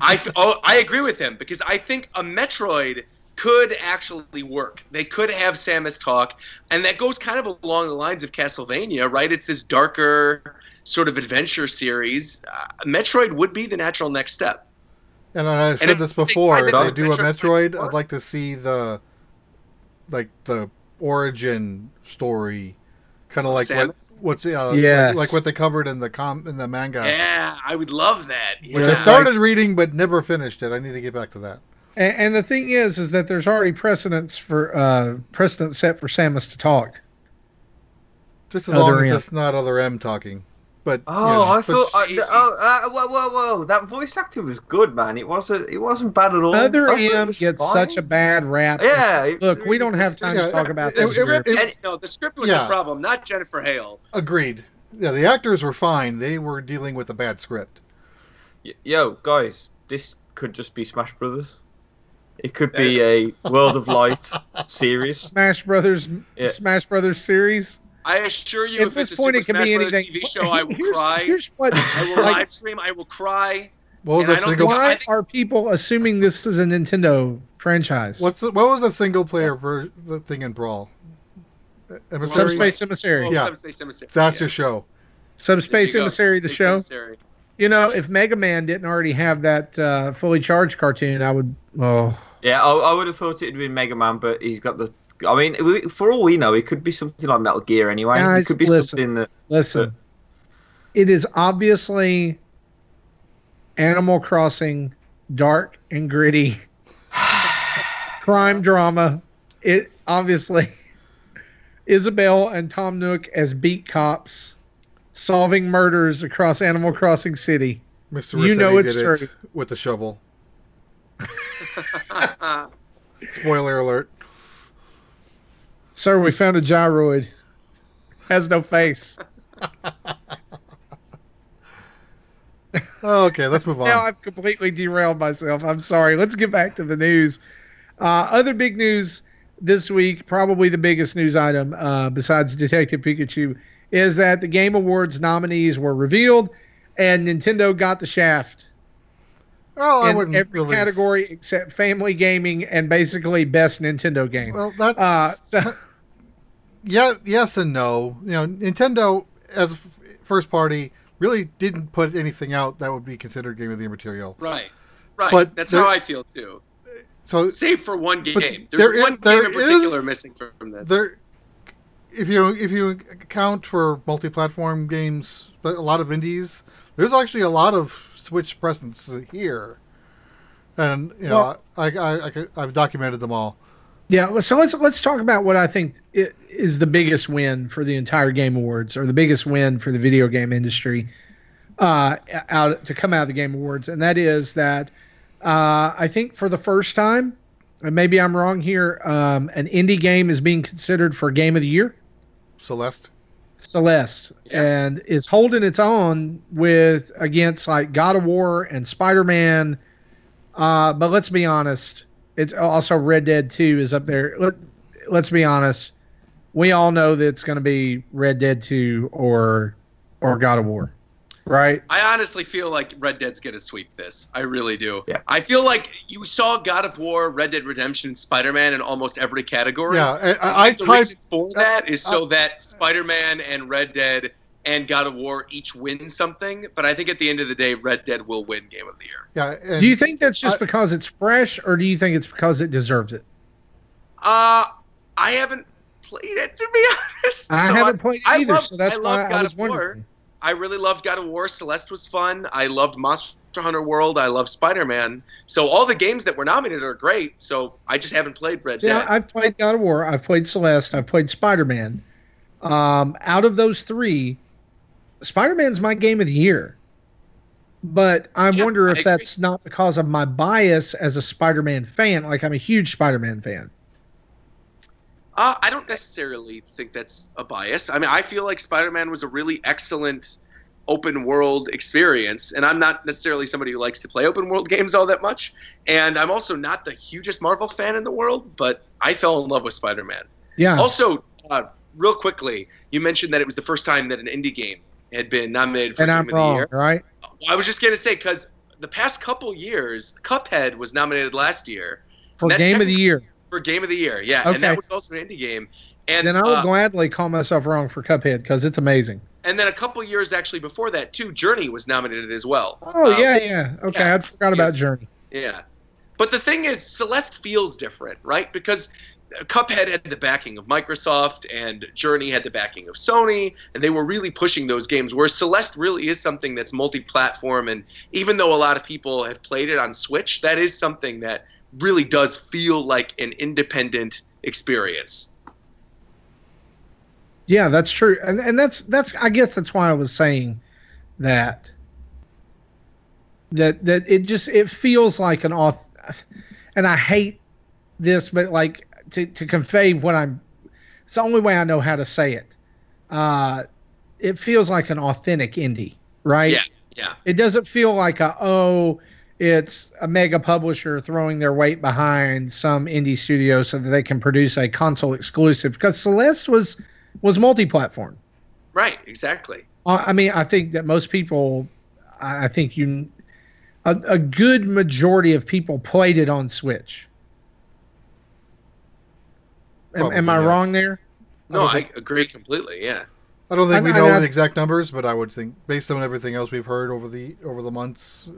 I agree with him, because I think a Metroid could actually work. They could have Samus talk, and that goes kind of along the lines of Castlevania, right? It's this darker sort of adventure series. Metroid would be the natural next step. And I've said if this they before. find If it they on do a Metroid Metroid, I'd like to see the origin story, kind of like Samus? Yes. like what they covered in the manga. Yeah, I would love that. Which Yeah. I started reading but never finished it. I need to get back to that. And the thing is that there's already precedent set for Samus to talk. Just as Other long as M. it's not other M talking. But I thought. but Whoa! That voice acting was good, man. It wasn't bad at all. Other I thought it M was gets fine. such a bad rap. Yeah. Look, we don't have time to Yeah, talk about it- this. it- here. it- No, the script was Yeah. the problem, not Jennifer Hale. agreed. Yeah, the actors were fine. They were dealing with a bad script. Yo, guys, this could just be Smash Brothers. It could be a World of Light series. Smash Brothers series. I assure you, At if this it's a point, Super it can Smash be Brothers anything. TV show, I will cry. Here's what. I will like, live stream. I will cry. What was And the I don't single? think- why I think- are people assuming this is a Nintendo franchise? What was the single player the thing in Brawl? Emissary? Subspace Emissary. Yeah. Subspace Emissary. That's Yeah. your show. Subspace There you go. Emissary, the Subspace show. Emissary. You know, if Mega Man didn't already have that fully charged cartoon, I would. Oh, Yeah, I would have thought it'd been Mega Man, but he's got the. I mean, for all we know, it could be something like Metal Gear anyway. Guys, it could be listen. something that. listen. It is obviously Animal Crossing, dark and gritty, crime drama. It obviously Isabelle and Tom Nook as beat cops, solving murders across Animal Crossing City. Mr. You know Rossetti it's did true. it with the shovel. Spoiler alert. Sir, we found a gyroid. Has no face. Okay, let's move on. Now I've completely derailed myself. I'm sorry. Let's get back to the news. Other big news this week, probably the biggest news item besides Detective Pikachu, is that the Game Awards nominees were revealed, and Nintendo got the shaft Well, I in wouldn't every really category except family gaming and basically best Nintendo game. Well, that's So, yeah, yes and no. You know, Nintendo as a first party really didn't put anything out that would be considered Game of the Year material. Right. Right. But That's there- how I feel too. So Save for one But game. there There's one is- there game in particular is- missing from this. there, if you account for multi-platform games, but a lot of indies, there's actually a lot of Switch presence here, and I've documented them all. Yeah, so let's talk about what I think is the biggest win for the entire Game Awards, or the biggest win for the video game industry out of the Game Awards, and that is that I think for the first time, and maybe I'm wrong here, an indie game is being considered for Game of the Year. Celeste, yeah. And is holding its own against like God of War and Spider-Man. But let's be honest, it's also Red Dead 2 is up there. Let's be honest, we all know that it's going to be Red Dead 2 or God of War, right? I honestly feel like Red Dead's going to sweep this. I really do. Yeah. I feel like you saw God of War, Red Dead Redemption, Spider-Man in almost every category. Yeah, I the reason for that is so that Spider-Man and Red Dead and God of War each win something. But I think at the end of the day, Red Dead will win Game of the Year. Yeah. Do you think that's just because it's fresh, or do you think it's because it deserves it? I haven't played it, to be honest. I haven't played it either, so that's why I was War. wondering. I really loved God of War. Celeste was fun. I loved Monster Hunter World. I love Spider-Man. So all the games that were nominated are great. So I just haven't played Red Dead. I've played God of War. I've played Celeste. I've played Spider-Man. Out of those three, Spider-Man's my game of the year. But I wonder if that's not because of my bias as a Spider-Man fan. Like, I'm a huge Spider-Man fan. I don't necessarily think that's a bias. I mean, I feel like Spider-Man was a really excellent open world experience, and I'm not necessarily somebody who likes to play open world games all that much. And I'm also not the hugest Marvel fan in the world, but I fell in love with Spider-Man. Yeah. Also, real quickly, you mentioned that it was the first time that an indie game had been nominated for Game of the Year. Right? I was just going to say, because the past couple years, Cuphead was nominated last year. For Game of the Year. For Game of the Year, yeah. Okay. And that was also an indie game. And then I will gladly call myself wrong for Cuphead, because it's amazing. And then a couple years actually before that, too, Journey was nominated as well. Oh, yeah. Okay, I forgot about Journey. Yeah. But the thing is, Celeste feels different, right? Because Cuphead had the backing of Microsoft, and Journey had the backing of Sony, and they were really pushing those games, whereas Celeste really is something that's multi-platform, and even though a lot of people have played it on Switch, that is something that really does feel like an independent experience. Yeah, that's true. And that's I guess that's why I was saying that it feels like an auth, and I hate this, but like to convey what it's the only way I know how to say it. It feels like an authentic indie, right? Yeah. It doesn't feel like it's a mega publisher throwing their weight behind some indie studio so that they can produce a console exclusive, because Celeste was multi-platform. Right, exactly. I mean, I think that most people, a good majority of people played it on Switch. Am I wrong there? No, I agree completely, yeah. I don't think we know the exact numbers, but I would think, based on everything else we've heard over the months,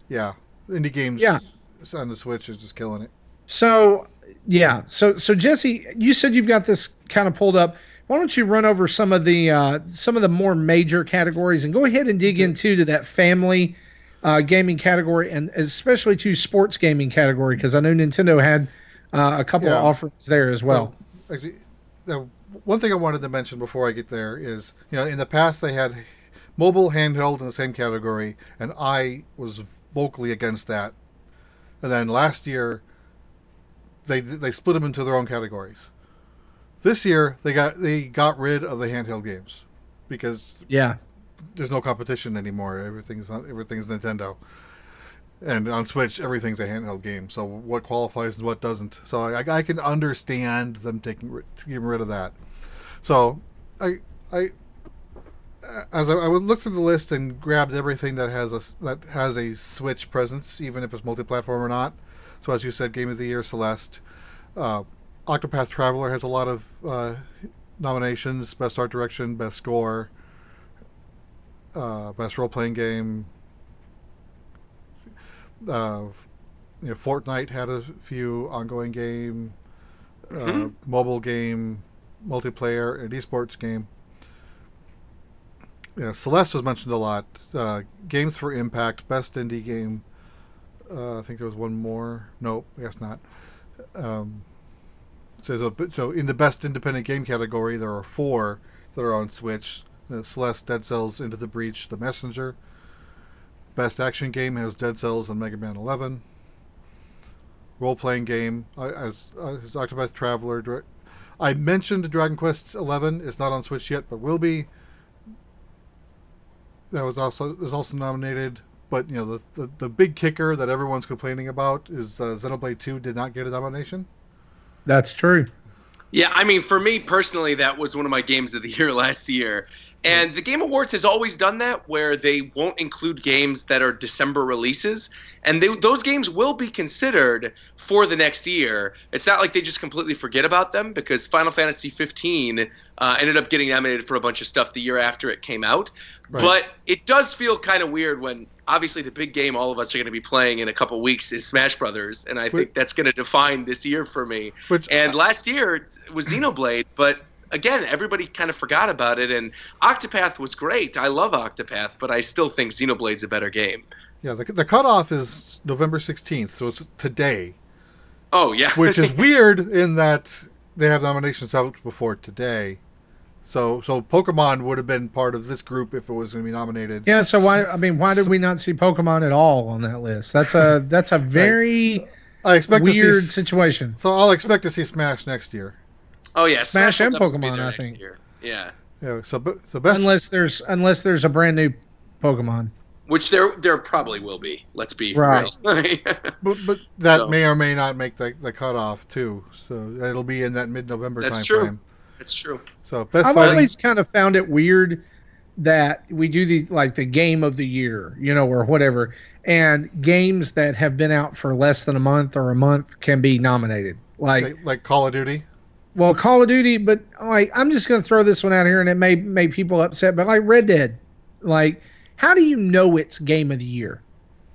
indie games on the Switch is just killing it. So, yeah. So Jesse, you said you've got this kind of pulled up. Why don't you run over some of the more major categories and go ahead and dig into that family gaming category, and especially to sports gaming category, because I know Nintendo had a couple of offerings there as well. Actually, one thing I wanted to mention before I get there is, in the past they had mobile handheld in the same category, and I was vocally against that. And then last year, they split them into their own categories. This year they got rid of the handheld games because there's no competition anymore. Everything's Nintendo, and on Switch everything's a handheld game. So what qualifies and what doesn't? So I can understand them getting rid of that. So I would look through the list and grabbed everything that has a Switch presence, even if it's multi-platform or not. So as you said, Game of the Year, Celeste. Octopath Traveler has a lot of nominations: Best Art Direction, Best Score, Best Role-Playing Game. Fortnite had a few ongoing game, mobile game, multiplayer and esports game. Yeah, Celeste was mentioned a lot. Games for Impact, best indie game. I think there was one more. Nope, I guess not. So in the best independent game category, there are 4 that are on Switch. Celeste, Dead Cells, Into the Breach, The Messenger. Best action game has Dead Cells and Mega Man 11. Role-playing game as Octopath Traveler. I mentioned Dragon Quest 11. It's not on Switch yet, but will be. That was also nominated. But you know the big kicker that everyone's complaining about is Xenoblade 2 did not get a nomination. That's true. Yeah, I mean, for me personally, that was one of my games of the year last year. And the Game Awards has always done that, where they won't include games that are December releases. And those games will be considered for the next year. It's not like they just completely forget about them, because Final Fantasy 15 ended up getting nominated for a bunch of stuff the year after it came out. Right. But it does feel kind of weird when, obviously, the big game all of us are going to be playing in a couple weeks is Smash Brothers. And I think that's going to define this year for me. Last year was Xenoblade, but again, everybody kind of forgot about it, and Octopath was great. I love Octopath, but I still think Xenoblade's a better game. Yeah, the cutoff is November 16th, so it's today. Oh, yeah. Which is weird in that they have nominations out before today. So Pokemon would have been part of this group if it was going to be nominated. Yeah, so why did we not see Pokemon at all on that list? That's a very weird situation. So I'll expect to see Smash next year. Oh yeah, Smash and Pokemon, I think. Year. Yeah. Yeah. So best unless there's a brand new Pokemon, which there probably will be. Let's be right. real. but that may or may not make the cutoff too. So it'll be in that mid-November time frame. That's true. So best I've fighting... always kind of found it weird that we do these like the game of the year, or whatever, and games that have been out for less than a month or a month can be nominated. Like Call of Duty. Well, Call of Duty, but I'm just going to throw this one out here, and it may make people upset, but like Red Dead, how do you know it's Game of the Year?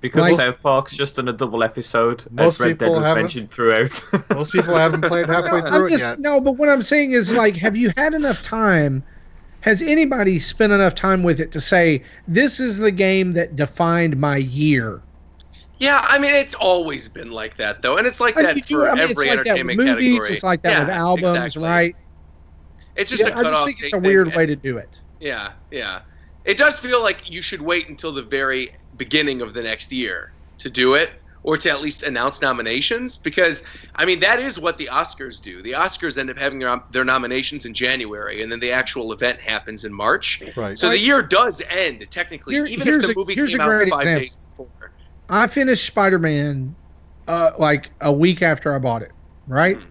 Because South Park's just done a double episode. Most Red Dead people was haven't mentioned throughout. Most people haven't played halfway through it yet. No, but what I'm saying is, have you had enough time? Has anybody spent enough time with it to say, this is the game that defined my year? Yeah, I mean, it's always been like that, though. And it's like that for every entertainment category. It's like that with albums, exactly. right? It's just a cutoff. I just think it's a weird way to do it. Yeah. It does feel like you should wait until the very beginning of the next year to do it, or to at least announce nominations, because, I mean, that is what the Oscars do. The Oscars end up having their nominations in January, and then the actual event happens in March. Right. So the year does end, technically, even if the movie came out 5 days before. I finished Spider-Man like a week after I bought it, right? Mm-hmm.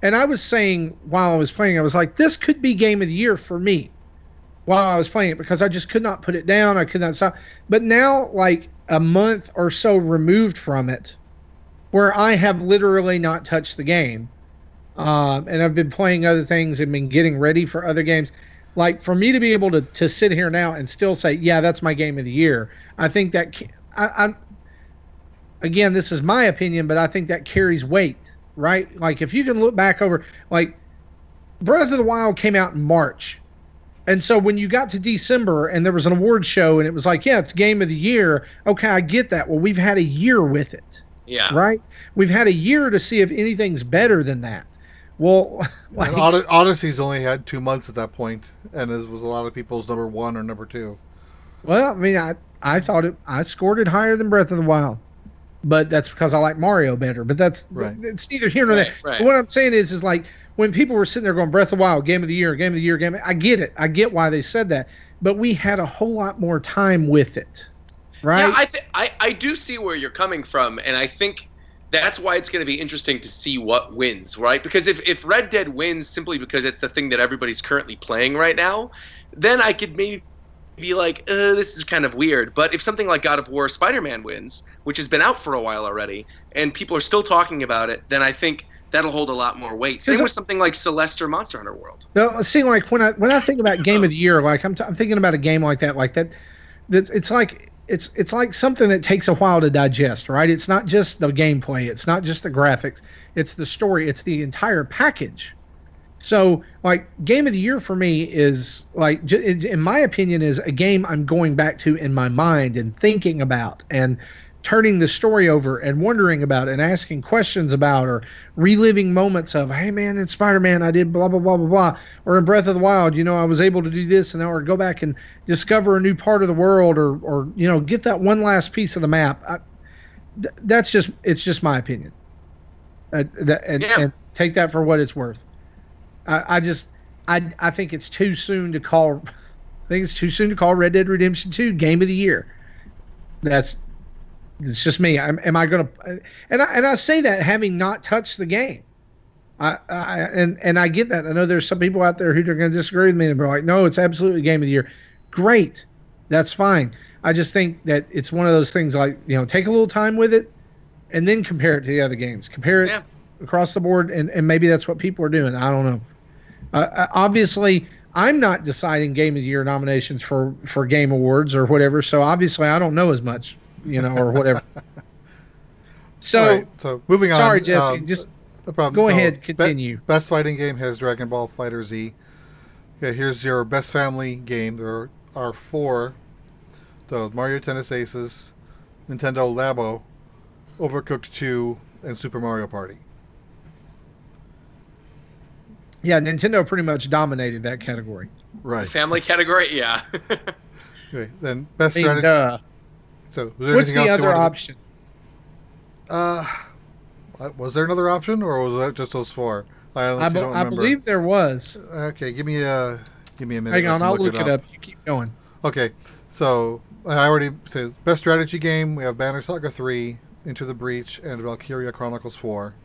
And I was saying while I was playing, I was like, this could be Game of the Year for me while I was playing it, because I just could not put it down. I could not stop. But now, like a month or so removed from it, where I have literally not touched the game, and I've been playing other things and been getting ready for other games, like for me to be able to sit here now and still say, yeah, that's my Game of the Year, I think that again, this is my opinion, but I think that carries weight, right? Like, if you can look back over, like, Breath of the Wild came out in March. And so when you got to December and there was an award show and it was like, yeah, it's Game of the Year. Okay, I get that. Well, we've had a year with it. Yeah. Right? We've had a year to see if anything's better than that. Well, like, Odyssey's only had 2 months at that point, and it was a lot of people's number 1 or number 2. Well, I mean, I thought I scored it higher than Breath of the Wild. But that's because I like Mario better. But that's right. It's neither here nor there. Right. But what I'm saying is like when people were sitting there going Breath of the Wild, Game of the Year, Game of the Year, I get it. I get why they said that. But we had a whole lot more time with it, right? Yeah, I do see where you're coming from, and I think that's why it's going to be interesting to see what wins, right? Because if Red Dead wins simply because it's the thing that everybody's currently playing right now, then I could maybe be like, this is kind of weird. But if something like God of War Spider-Man wins, which has been out for a while already, and people are still talking about it, then I think that'll hold a lot more weight. Same with something like Celeste or Monster Hunter World. No, see, like when I think about Game of the Year, like I'm thinking about a game like that, it's like something that takes a while to digest, right? It's not just the gameplay, it's not just the graphics, it's the story, it's the entire package. So, like, game of the year for me is like, in my opinion, is a game I'm going back to in my mind and thinking about and turning the story over and wondering about and asking questions about, or reliving moments of, hey man, in Spider-Man I did blah blah blah blah blah, or in Breath of the Wild, I was able to do this, and or go back and discover a new part of the world, or get that one last piece of the map. It's just my opinion, and take that for what it's worth. I think it's too soon to call. I think it's too soon to call Red Dead Redemption 2 Game of the Year. It's just me. Am I going to? And I say that having not touched the game. And I get that. I know there's some people out there who are going to disagree with me and be like, "No, it's absolutely Game of the Year." Great, that's fine. I just think that it's one of those things like, take a little time with it, and then compare it to the other games. Compare it across the board, and maybe that's what people are doing. I don't know. Obviously, I'm not deciding Game of the Year nominations for Game Awards or whatever, so obviously I don't know as much, or whatever. So, right, so moving on. Sorry, Jesse. Just no problem. Go ahead, continue. Best fighting game has Dragon Ball FighterZ. Okay, here's your best family game. There are 4. So Mario Tennis Aces, Nintendo Labo, Overcooked 2, and Super Mario Party. Yeah, Nintendo pretty much dominated that category. Right. Family category, yeah. Okay, then best strategy. So, what's the other option? Was there another option, or was that just those 4? I honestly don't remember. I believe there was. Okay, give me a minute. Hang on, I'll look it up. You keep going. Okay, so I already said best strategy game. We have Banner Saga 3, Into the Breach, and Valkyria Chronicles 4.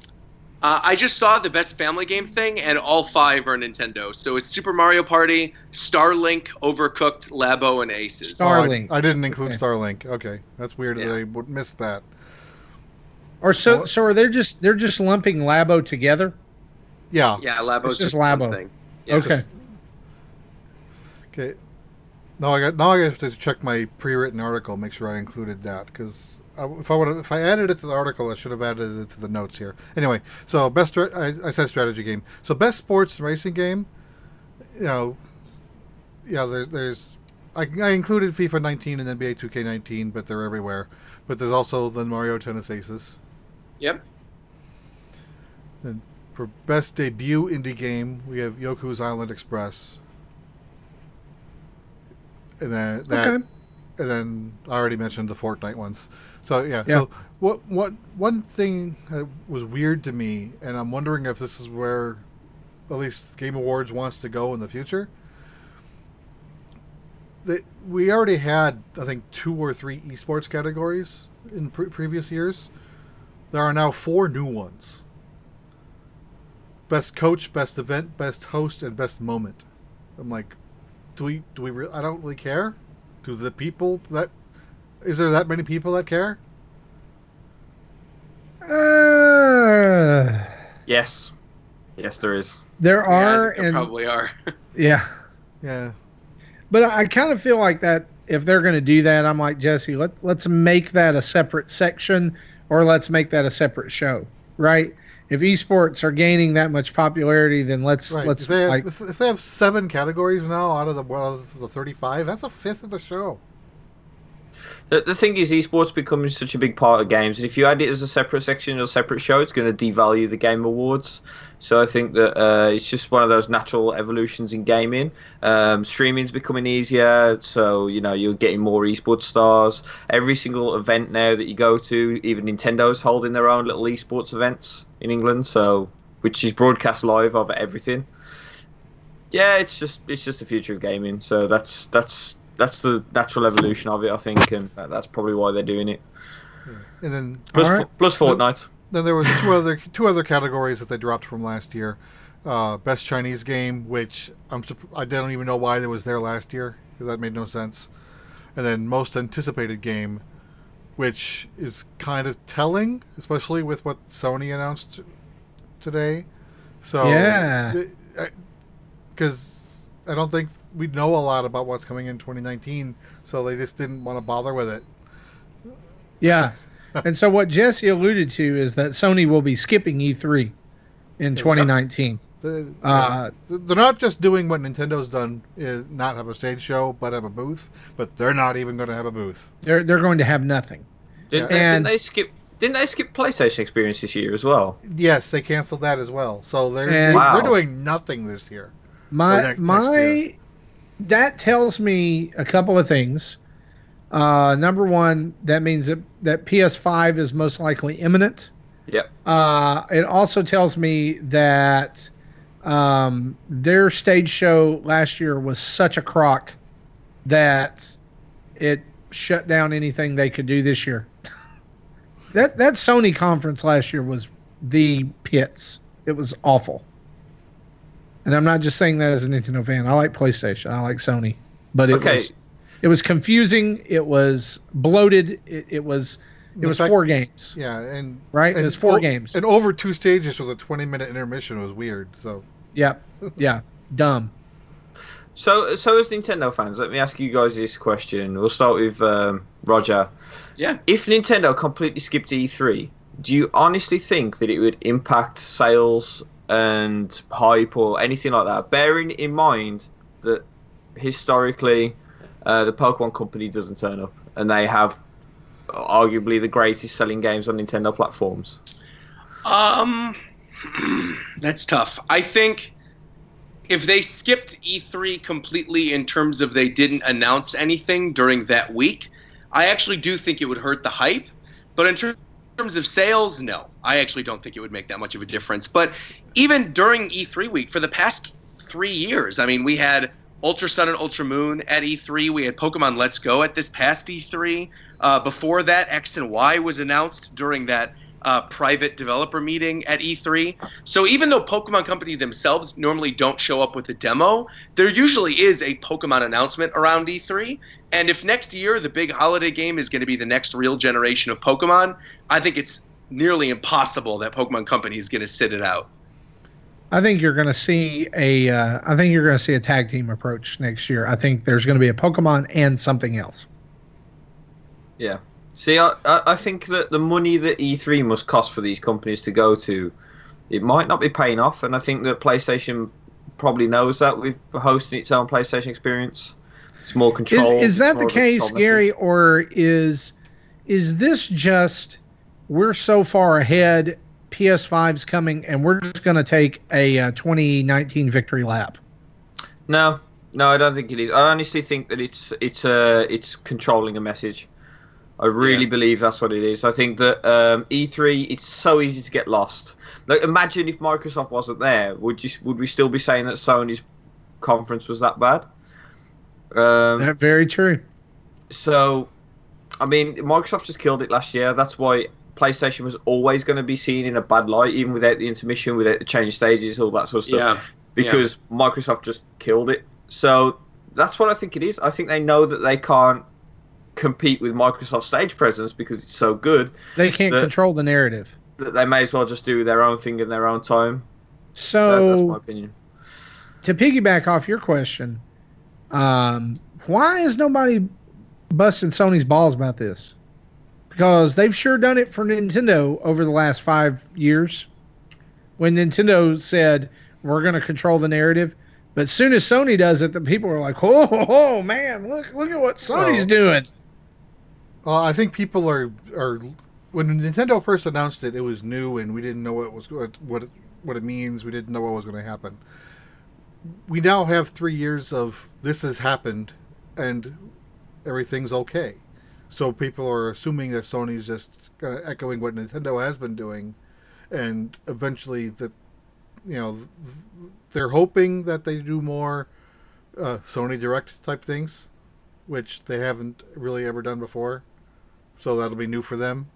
I just saw the best family game thing, and all 5 are Nintendo. So it's Super Mario Party, Starlink, Overcooked, Labo, and Aces. Starlink. I didn't include Starlink. Okay, that's weird that I would miss that. Or so are they're just lumping Labo together? Yeah. Yeah, Labo's just one Labo. thing. Yeah, Okay. Okay. Now I have to check my pre-written article, make sure I included that, because if I added it to the article, I should have added it to the notes here. Anyway, so I said strategy game. So best sports and racing game, there's I included FIFA 19 and NBA 2K19, but they're everywhere. But there's also the Mario Tennis Aces. Yep. Then for best debut indie game, we have Yoku's Island Express. And then and then I already mentioned the Fortnite ones. So yeah. So what one thing that was weird to me, and I'm wondering if this is where at least Game Awards wants to go in the future. We already had, I think, 2 or 3 esports categories in previous years. There are now 4 new ones: best coach, best event, best host, and best moment. I'm like, do we? I don't really care. Do the people that? Is there that many people that care? Yes, there is. There are, there probably are. Yeah. But I kind of feel like that if they're going to do that, I'm like, Jesse, let's make that a separate section, or let's make that a separate show, right? If esports are gaining that much popularity, then let's if they have 7 categories now out of the 35, that's a fifth of the show. The thing is, esports becoming such a big part of games, and if you add it as a separate section or separate show, it's going to devalue the Game Awards. So I think that it's just one of those natural evolutions in gaming. Streaming's becoming easier, so you're getting more esports stars. Every single event now that you go to, even Nintendo's holding their own little esports events in England, which is broadcast live over everything. Yeah, it's just the future of gaming. So that's the natural evolution of it, I think, and that's probably why they're doing it. And then plus Fortnite. Then there was two other categories that they dropped from last year. Best Chinese game, which I don't even know why that was there last year, because that made no sense. And then most anticipated game, which is kind of telling, especially with what Sony announced today. So yeah, because I don't think we know a lot about what's coming in 2019, so they just didn't want to bother with it. Yeah. And so what Jesse alluded to is that Sony will be skipping E3 in 2019. They're not just doing what Nintendo's done, is not have a stage show, but have a booth. But they're not even going to have a booth. They're going to have nothing. Didn't they skip PlayStation Experience this year as well? Yes, they canceled that as well. So they're doing nothing this year. Next year. That tells me a couple of things. Number one, that means that PS5 is most likely imminent. Yep. It also tells me that their stage show last year was such a crock that it shut down anything they could do this year. That Sony conference last year was the pits. It was awful. And I'm not just saying that as a Nintendo fan. I like PlayStation. I like Sony. But it was confusing. It was bloated. It was 4 games. Yeah, it was 4 games. And over 2 stages with a 20-minute intermission was weird. So yeah, dumb. So as Nintendo fans, let me ask you guys this question. We'll start with Roger. Yeah. If Nintendo completely skipped E3, do you honestly think that it would impact sales and hype or anything like that? Bearing in mind that historically, the Pokemon Company doesn't turn up, and they have arguably the greatest selling games on Nintendo platforms. That's tough. I think if they skipped E3 completely in terms of they didn't announce anything during that week, I actually do think it would hurt the hype. But in terms of sales, no. I actually don't think it would make that much of a difference. But even during E3 week, for the past 3 years, I mean, we had Ultra Sun and Ultra Moon at E3. We had Pokemon Let's Go at this past E3. Before that, X and Y was announced during that private developer meeting at E3. So even though Pokemon Company themselves normally don't show up with a demo, there usually is a Pokemon announcement around E3. And if next year the big holiday game is going to be the next real generation of Pokemon, I think it's nearly impossible that Pokemon Company is going to sit it out. I think you're going to see a tag team approach next year. I think there's going to be a Pokemon and something else. Yeah. See, I think that the money that E3 must cost for these companies to go to, it might not be paying off, and I think that PlayStation probably knows that with hosting its own PlayStation experience. It's more control. Is that the case, Gary, or is this just we're so far ahead, PS5's coming, and we're just going to take a 2019 victory lap? No, I don't think it is. I honestly think that it's controlling a message. I really believe that's what it is. I think that E3, it's so easy to get lost. Like, imagine if Microsoft wasn't there. Would we still be saying that Sony's conference was that bad? That's very true. So, I mean, Microsoft just killed it last year. That's why PlayStation was always going to be seen in a bad light, even without the intermission, without the change of stages, all that sort of stuff. Yeah. Because Microsoft just killed it. So that's what I think it is. I think they know that they can't compete with Microsoft's stage presence because it's so good. They can't control the narrative. That they may as well just do their own thing in their own time. So that's my opinion. To piggyback off your question, why is nobody busting Sony's balls about this? Because they've sure done it for Nintendo over the last 5 years. When Nintendo said, we're going to control the narrative. But as soon as Sony does it, the people are like, oh man, look at what Sony's doing. I think people are when Nintendo first announced it, it was new and we didn't know what it means. We didn't know what was going to happen. We now have 3 years of this has happened and everything's okay. So people are assuming that Sony's just kind of echoing what Nintendo has been doing, and eventually that, they're hoping that they do more Sony Direct type things, which they haven't really ever done before. So that'll be new for them.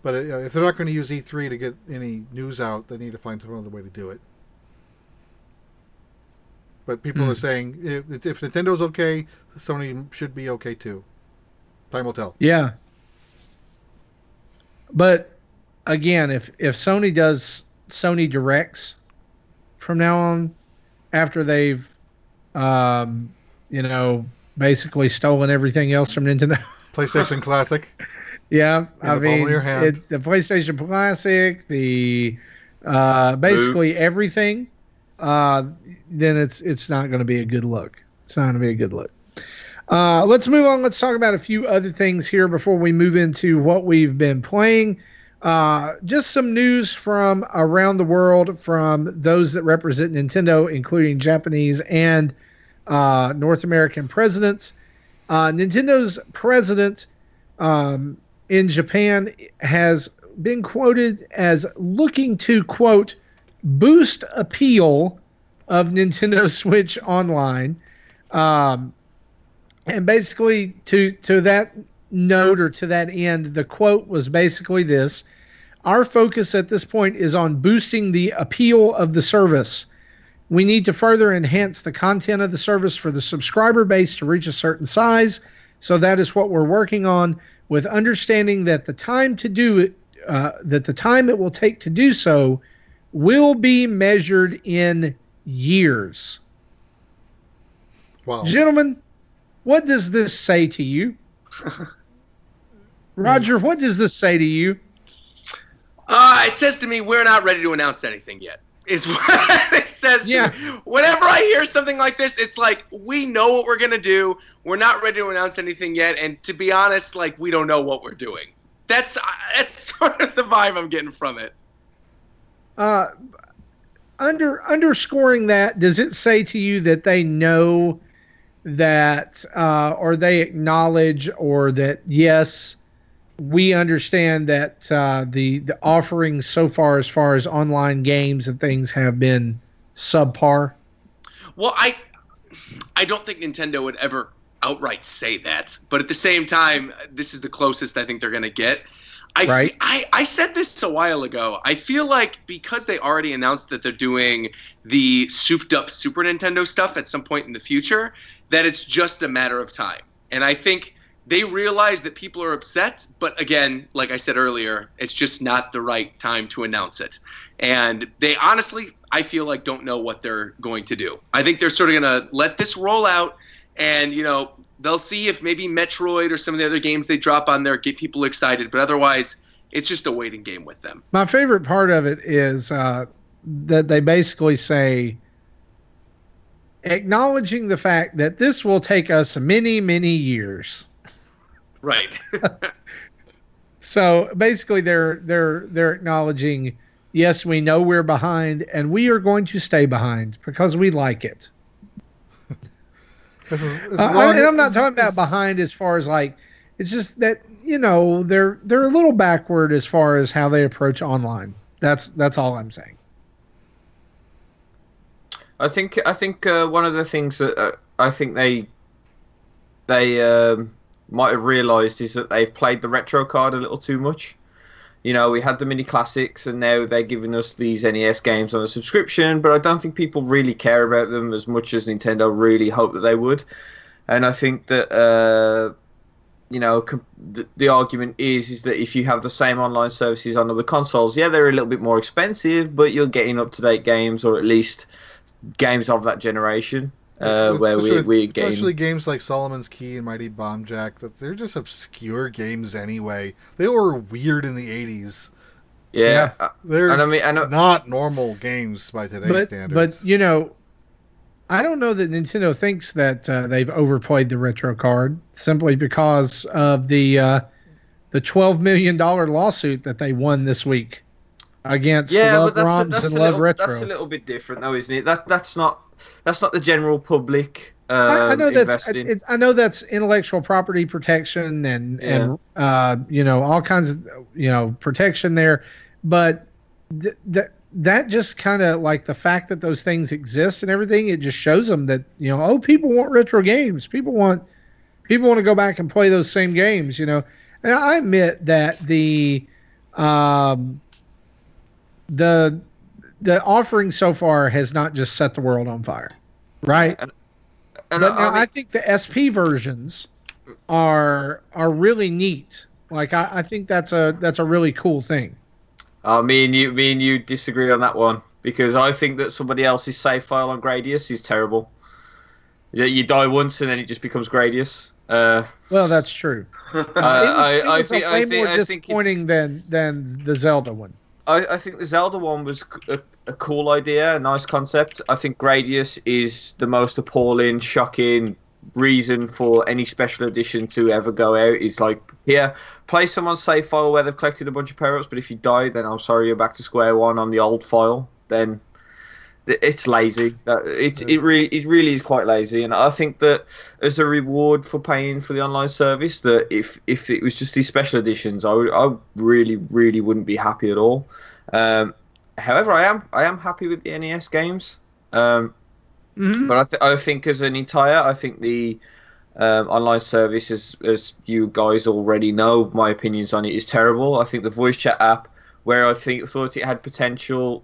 But if they're not going to use E3 to get any news out, they need to find some other way to do it. But people are saying if Nintendo's okay, Sony should be okay too. Time will tell. Yeah. But again, if Sony does Sony Directs from now on, after they've basically stolen everything else from Nintendo. PlayStation Classic. Yeah, I mean, the PlayStation Classic, the basically everything, then it's not going to be a good look. It's not going to be a good look. Let's move on. Let's talk about a few other things here before we move into what we've been playing. Just some news from around the world from those that represent Nintendo, including Japanese and North American presidents. Nintendo's president in Japan has been quoted as looking to, quote, boost appeal of Nintendo Switch Online. And basically, to that note or to that end, the quote was basically this: "Our focus at this point is on boosting the appeal of the service. We need to further enhance the content of the service for the subscriber base to reach a certain size. So that is what we're working on, with understanding that the time to do it, that the time it will take to do so, will be measured in years." Wow. Gentlemen, what does this say to you? Roger, what does this say to you? It says to me, we're not ready to announce anything yet. Is what it says to me. Whenever I hear something like this, it's like, we know what we're going to do. We're not ready to announce anything yet. And to be honest, like, we don't know what we're doing. That's sort of the vibe I'm getting from it. Underscoring that, does it say to you that they know that, or they acknowledge, or that, yes, we understand that the offerings so far as online games and things have been subpar? Well, I don't think Nintendo would ever outright say that, but at the same time, this is the closest I think they're going to get. I said this a while ago. I feel like because they already announced that they're doing the souped up Super Nintendo stuff at some point in the future, that it's just a matter of time. And I think they realize that people are upset, but again, like I said earlier, it's just not the right time to announce it. And they honestly, I feel like, don't know what they're going to do. I think they're sort of going to let this roll out, and, you know, they'll see if maybe Metroid or some of the other games they drop on there get people excited, but otherwise, it's just a waiting game with them. My favorite part of it is that they basically say, acknowledging the fact that this will take us many, many years. Right. So basically, they're acknowledging, yes, we know we're behind, and we are going to stay behind because we like it. And I'm not talking about behind as far as like, it's just that, you know, they're a little backward as far as how they approach online. That's all I'm saying. I think one of the things that I think they might have realised is that they've played the retro card a little too much. You know, we had the mini classics, and now they're giving us these NES games on a subscription, but I don't think people really care about them as much as Nintendo really hoped that they would. And I think that, you know, the argument is that if you have the same online services on other consoles, yeah, they're a little bit more expensive, but you're getting up-to-date games, or at least games of that generation. Where we're getting, especially games like Solomon's Key and Mighty Bomb Jack, that they're just obscure games anyway. They were weird in the 80s. Yeah. They're not normal games by today's standards. But, you know, I don't know that Nintendo thinks that they've overplayed the retro card simply because of the $12 million lawsuit that they won this week against Love ROMs and Love Retro. That's a little bit different, though, isn't it? That's not the general public. I know that's intellectual property protection and you know, all kinds of, you know, protection there, but that just kind of, like, the fact that those things exist and everything, it just shows them that, you know, oh, people want retro games. People want to go back and play those same games, you know. And I admit that the offering so far has not just set the world on fire, right? But now I think the SP versions are really neat. Like, I think that's a really cool thing. Me and you disagree on that one, because I think that somebody else's save file on Gradius is terrible. You die once and then it just becomes Gradius. Well, that's true. I think more disappointing than the Zelda one. I think the Zelda one was a cool idea, a nice concept. I think Gradius is the most appalling, shocking reason for any special edition to ever go out. Is like, here, play someone's save file where they've collected a bunch of power-ups, but if you die, then I'm sorry, you're back to square one on the old file. Then it's lazy. It really is quite lazy, and I think that as a reward for paying for the online service, that if it was just these special editions, I really wouldn't be happy at all. However, I am happy with the NES games. But I think as an entire, I think the online service, as you guys already know, my opinions on it is terrible. I think the voice chat app, where I thought it had potential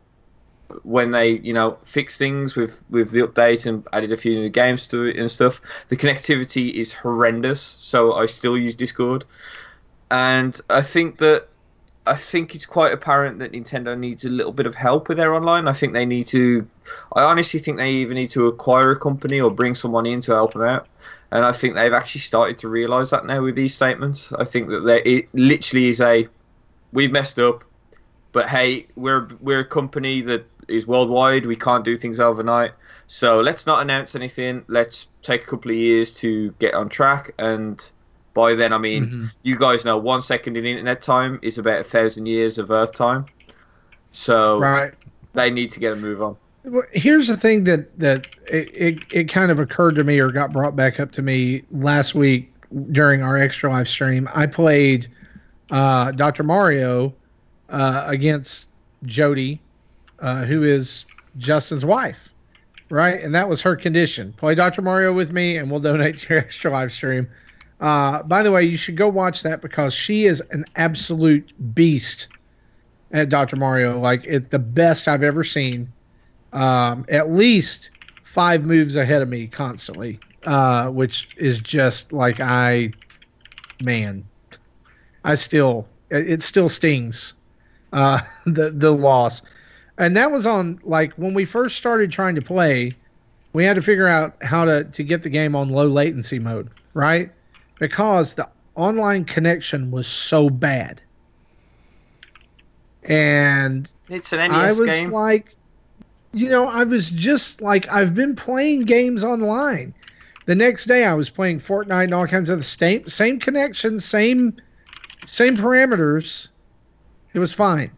when they, fixed things with the update and added a few new games to it and stuff, the connectivity is horrendous. So I still use Discord, and I think it's quite apparent that Nintendo needs a little bit of help with their online. I honestly think they either need to acquire a company or bring someone in to help them out. And I think they've actually started to realise that now with these statements. I think that it literally is we've messed up, but hey, we're a company that is worldwide. We can't do things overnight. So let's not announce anything. Let's take a couple of years to get on track. And by then, I mean, you guys know 1 second in internet time is about 1,000 years of Earth time. So they need to get a move on. Well, here's the thing that it kind of occurred to me, or got brought back up to me last week during our extra live stream. I played Dr. Mario against Jody, who is Justin's wife, right? And that was her condition. Play Dr. Mario with me, and we'll donate to your extra live stream. By the way, you should go watch that because she is an absolute beast at Dr. Mario. Like, it's the best I've ever seen. At least 5 moves ahead of me constantly, which is just like it still stings, the loss. And that was on, like, when we first started trying to play, we had to figure out how to get the game on low latency mode, right? Because the online connection was so bad. And it's an NES I was game. Like, I was just like, I've been playing games online. The next day I was playing Fortnite and all kinds of the same connection, same parameters. It was fine.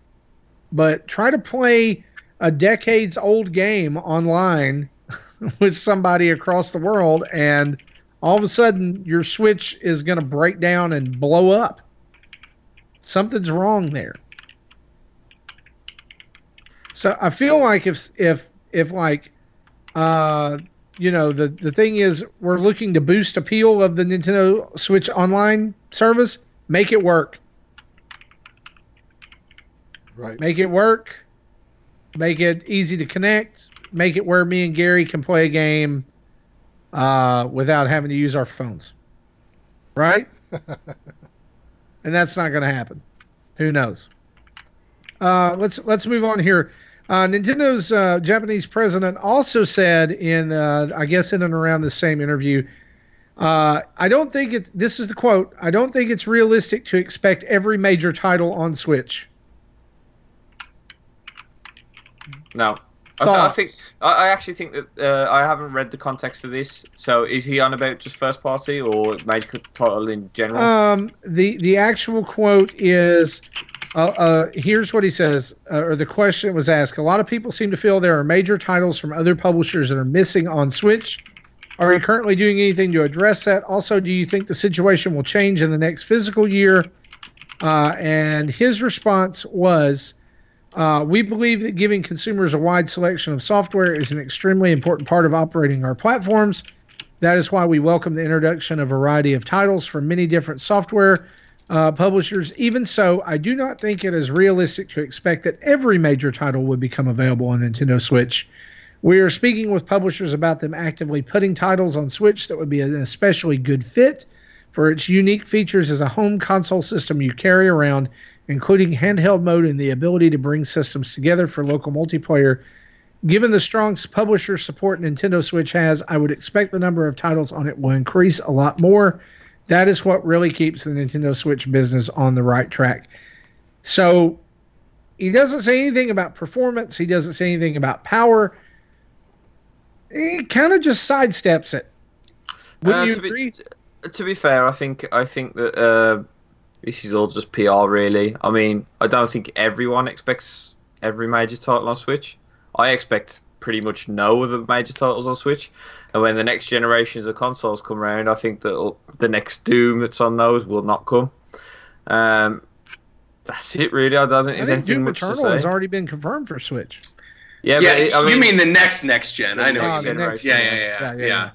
But try to play a decades old game online with somebody across the world, and all of a sudden your Switch is going to break down and blow up. Something's wrong there. So I feel like if like, the thing is, we're looking to boost appeal of the Nintendo Switch online service, make it work. Right. Make it work. Make it easy to connect. Make it where me and Gary can play a game without having to use our phones. Right? And that's not going to happen. Who knows? Let's move on here. Nintendo's Japanese president also said in and around the same interview, I don't think this is the quote, I don't think it's realistic to expect every major title on Switch. No. I actually think that I haven't read the context of this. So is he on about just first party or major title in general? The actual quote is, here's what he says, or the question was asked. A lot of people seem to feel there are major titles from other publishers that are missing on Switch. Are you currently doing anything to address that? Also, do you think the situation will change in the next fiscal year? And his response was, we believe that giving consumers a wide selection of software is an extremely important part of operating our platforms. That is why we welcome the introduction of a variety of titles from many different software publishers. Even so, I do not think it is realistic to expect that every major title would become available on Nintendo Switch. We are speaking with publishers about them actively putting titles on Switch that would be an especially good fit for its unique features as a home console system you carry around, including handheld mode and the ability to bring systems together for local multiplayer. Given the strong publisher support Nintendo Switch has, I would expect the number of titles on it will increase a lot more. That is what really keeps the Nintendo Switch business on the right track. So He doesn't say anything about performance. He doesn't say anything about power. He kind of just sidesteps it. Wouldn't you agree? To be fair, I think that this is all just PR, really. I mean, I don't think everyone expects every major title on Switch. I expect pretty much no other major titles on Switch. And when the next generations of consoles come around, I think that the next Doom that's on those will not come. That's it, really. I don't think there's anything Doom much to Eternal say. has already been confirmed for Switch. Yeah, but you mean the next gen? I know. The What you next mean. generation.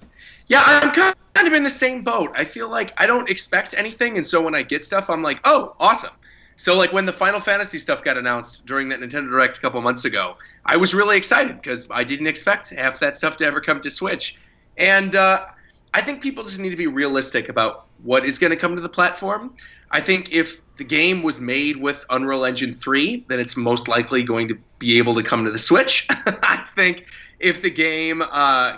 Yeah, I'm kind of in the same boat. I feel like I don't expect anything, and so when I get stuff, I'm like, oh, awesome. So like when the Final Fantasy stuff got announced during that Nintendo Direct a couple months ago, I was really excited because I didn't expect half that stuff to ever come to Switch. And I think people just need to be realistic about what is going to come to the platform. I think if the game was made with Unreal Engine 3, then it's most likely going to be able to come to the Switch. I think if the game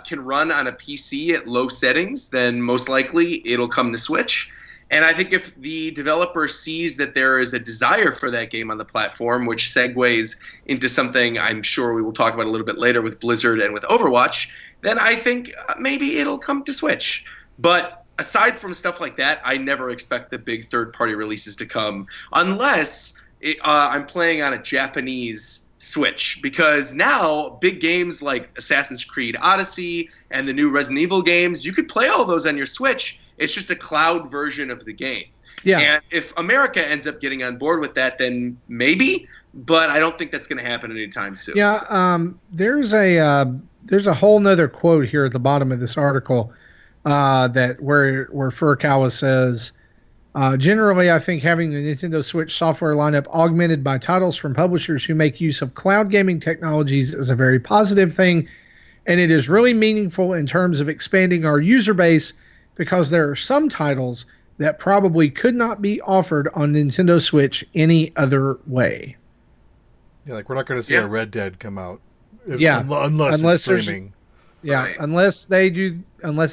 can run on a PC at low settings, then most likely it'll come to Switch. And I think if the developer sees that there is a desire for that game on the platform, which segues into something I'm sure we will talk about a little bit later with Blizzard and with Overwatch, then I think maybe it'll come to Switch. But aside from stuff like that, I never expect the big third-party releases to come unless I'm playing on a Japanese Switch, because now big games like Assassin's Creed Odyssey and the new Resident Evil games, you could play all those on your Switch. It's just a cloud version of the game. Yeah. And if America ends up getting on board with that, then maybe, but I don't think that's going to happen anytime soon. Yeah, there's a whole nother quote here at the bottom of this article that where Furukawa says, generally, I think having the Nintendo Switch software lineup augmented by titles from publishers who make use of cloud gaming technologies is a very positive thing, and it is really meaningful in terms of expanding our user base, because there are some titles that probably could not be offered on Nintendo Switch any other way. Yeah, like we're not going to see a Red Dead come out. Unless it's streaming. Yeah, right. Unless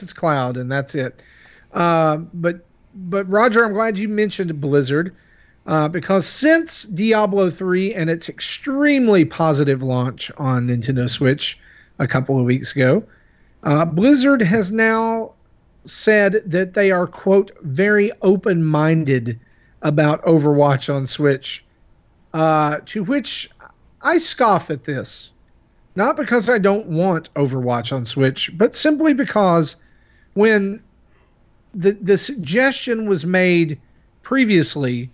it's cloud, and that's it. But Roger, I'm glad you mentioned Blizzard, because since Diablo 3 and its extremely positive launch on Nintendo Switch a couple of weeks ago, Blizzard has now said that they are, quote, very open-minded about Overwatch on Switch, to which I scoff at this. Not because I don't want Overwatch on Switch, but simply because when the suggestion was made previously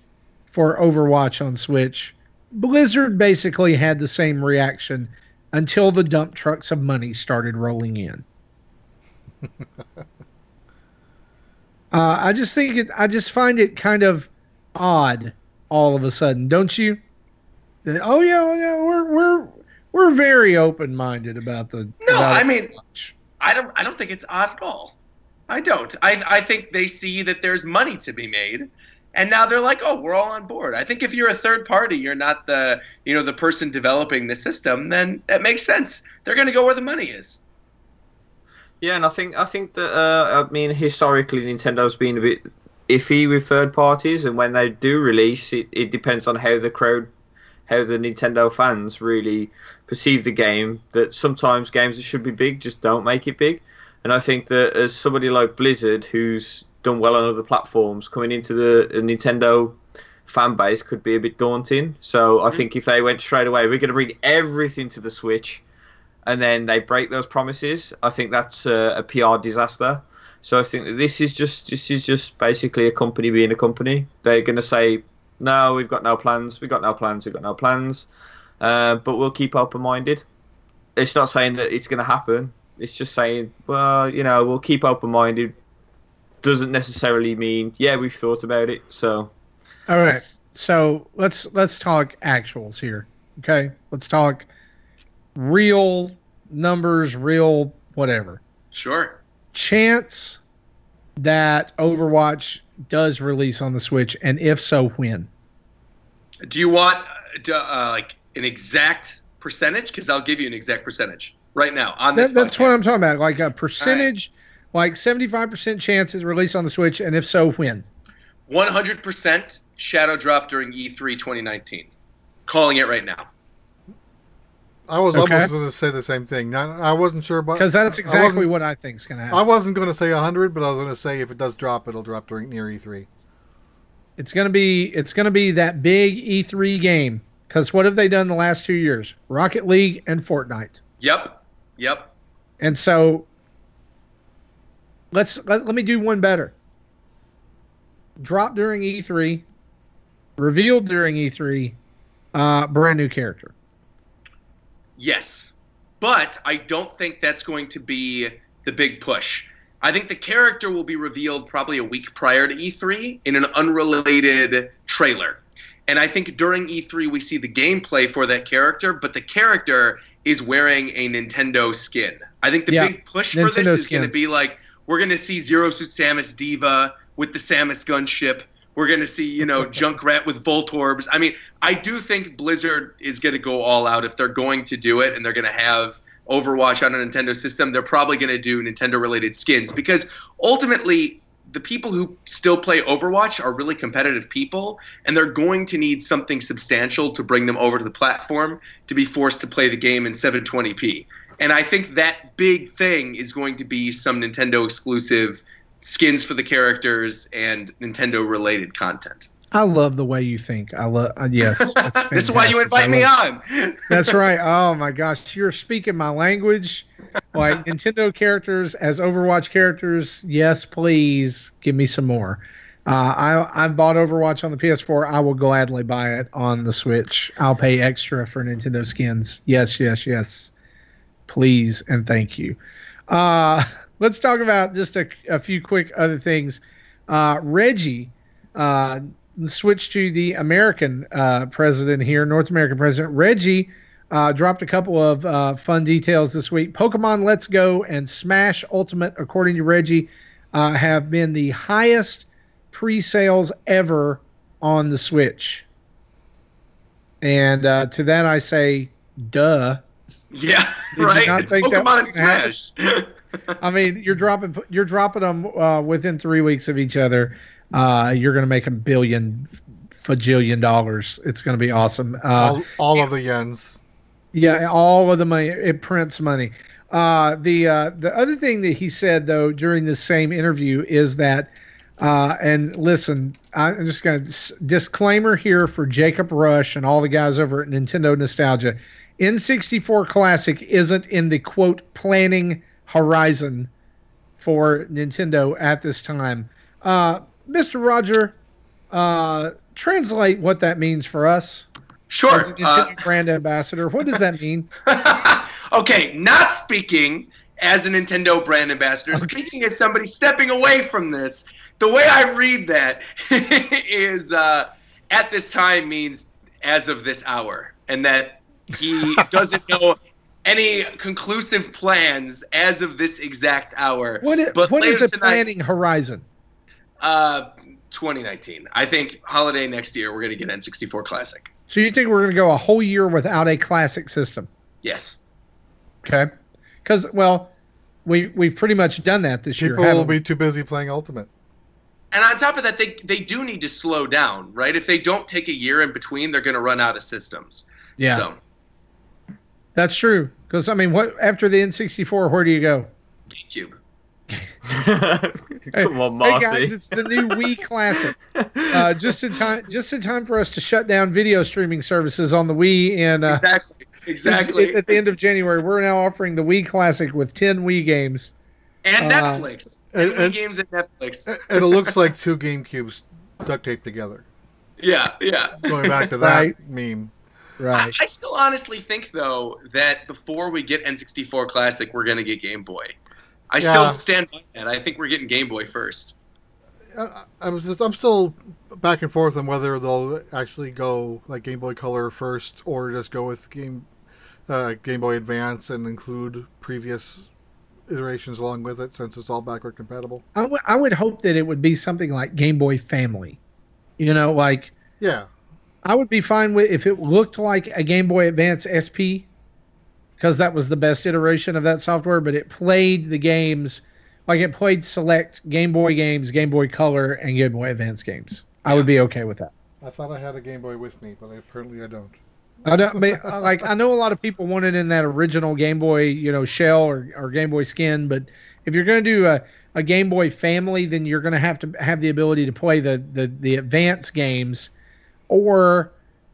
for Overwatch on Switch, Blizzard basically had the same reaction until the dump trucks of money started rolling in. I just find it kind of odd all of a sudden, don't you? Oh yeah, we're very open-minded about the. No, I mean, I don't think it's odd at all. I don't. I think they see that there's money to be made, and now they're like, oh, we're all on board. I think if you're a third party, you're not the person developing the system, then that makes sense. They're going to go where the money is. Yeah, and I think that historically Nintendo's been a bit iffy with third parties, and when they do release it depends on how the Nintendo fans really perceive the game. That sometimes games that should be big just don't make it big, and I think that as somebody like Blizzard, who's done well on other platforms, coming into the Nintendo fan base could be a bit daunting. So I think if they went straight away, we're going to bring everything to the Switch, and then they break those promises, I think that's a PR disaster. So I think that this is just basically a company being a company. They're going to say, no, we've got no plans, but we'll keep open-minded. It's not saying that it's going to happen. It's just saying, well, we'll keep open-minded. Doesn't necessarily mean, yeah, we've thought about it. So, all right. So let's talk actuals here. Okay, let's talk real numbers, real whatever. Sure. Chance that Overwatch does release on the Switch, and if so, when? Do you want like an exact percentage? Because I'll give you an exact percentage right now on this. That's what I'm talking about. Like a percentage, like 75% chance it's released on the Switch, and if so, when? 100% Shadow Drop during E3 2019. Calling it right now. I was Okay. almost going to say the same thing. I wasn't sure, but Because that's exactly what I think is going to happen. I wasn't going to say 100, but I was going to say if it does drop, it'll drop during near E3. It's gonna be that big E3 game. Because what have they done the last 2 years? Rocket League and Fortnite. Yep. And so let me do one better. Drop during E3, revealed during E3, brand new character. Yes. But I don't think that's going to be the big push. I think the character will be revealed probably a week prior to E3 in an unrelated trailer. And I think during E3 we see the gameplay for that character, but the character is wearing a Nintendo skin. I think the big push for this is going to be like, we're going to see Zero Suit Samus Diva with the Samus gunship. We're going to see, Junkrat with Voltorbs. I mean, I do think Blizzard is going to go all out. If they're going to do it and they're going to have Overwatch on a Nintendo system, they're probably going to do Nintendo-related skins. Because ultimately, the people who still play Overwatch are really competitive people, and they're going to need something substantial to bring them over to the platform to be forced to play the game in 720p. And I think that big thing is going to be some Nintendo-exclusive skins for the characters and Nintendo-related content. I love the way you think. Yes. This is why you invite me on. That's right. Oh my gosh, you're speaking my language. Like Nintendo characters as Overwatch characters, yes, please give me some more. I've bought Overwatch on the PS4. I will gladly buy it on the Switch. I'll pay extra for Nintendo skins. Yes. Please and thank you. Let's talk about just a few quick other things. Reggie switched to the American president here, North American president. Reggie dropped a couple of fun details this week. Pokemon Let's Go and Smash Ultimate, according to Reggie, have been the highest pre-sales ever on the Switch. And to that I say, duh. Yeah, Did right. you not It's think that Pokemon and was gonna happen? Smash. I mean, you're dropping them within 3 weeks of each other. You're going to make $1 bajillion. It's going to be awesome. All of the yens. Yeah, all of the money. It prints money. The other thing that he said though during this same interview is that, and listen, I'm just going to disclaimer here for Jacob Rush and all the guys over at Nintendo Nostalgia. N64 Classic isn't in the quote planning horizon for Nintendo at this time. Mr. Roger, translate what that means for us. Sure. As a Nintendo brand ambassador, what does that mean? Okay, not speaking as a Nintendo brand ambassador, speaking as somebody stepping away from this, the way I read that is at this time means as of this hour, and that he doesn't know any conclusive plans as of this exact hour. What is a planning horizon? 2019. I think holiday next year we're going to get N64 Classic. So you think we're going to go a whole year without a classic system? Yes. Okay. Because, well, we've pretty much done that this year. People will be too busy playing Ultimate. And on top of that, they do need to slow down, right? If they don't take a year in between, they're going to run out of systems. Yeah. So. That's true. Because, I mean, what after the N64, where do you go? GameCube. Come on, Hey Marty. guys, it's the new Wii Classic. Just in time for us to shut down video streaming services on the Wii and Exactly. at the end of January. We're now offering the Wii Classic with 10 Wii games. And Netflix. and- games and Netflix. And it looks like two GameCubes duct taped together. Yeah. Going back to that Right. meme. Right. I still honestly think, though, that before we get N64 Classic, we're going to get Game Boy. I still stand by that. I think we're getting Game Boy first. I'm still back and forth on whether they'll actually go like Game Boy Color first or just go with Game Boy Advance and include previous iterations along with it, since it's all backward compatible. I would hope that it would be something like Game Boy Family. Like Yeah. I would be fine with if it looked like a Game Boy Advance SP, because that was the best iteration of that software, but it played the games, like it played select Game Boy games, Game Boy Color, and Game Boy Advance games. I would be okay with that. I thought I had a Game Boy with me, but apparently I don't. I don't I mean, like I know a lot of people want it in that original Game Boy, shell or Game Boy skin, but if you're going to do a Game Boy family, then you're going to have the ability to play the advanced games, or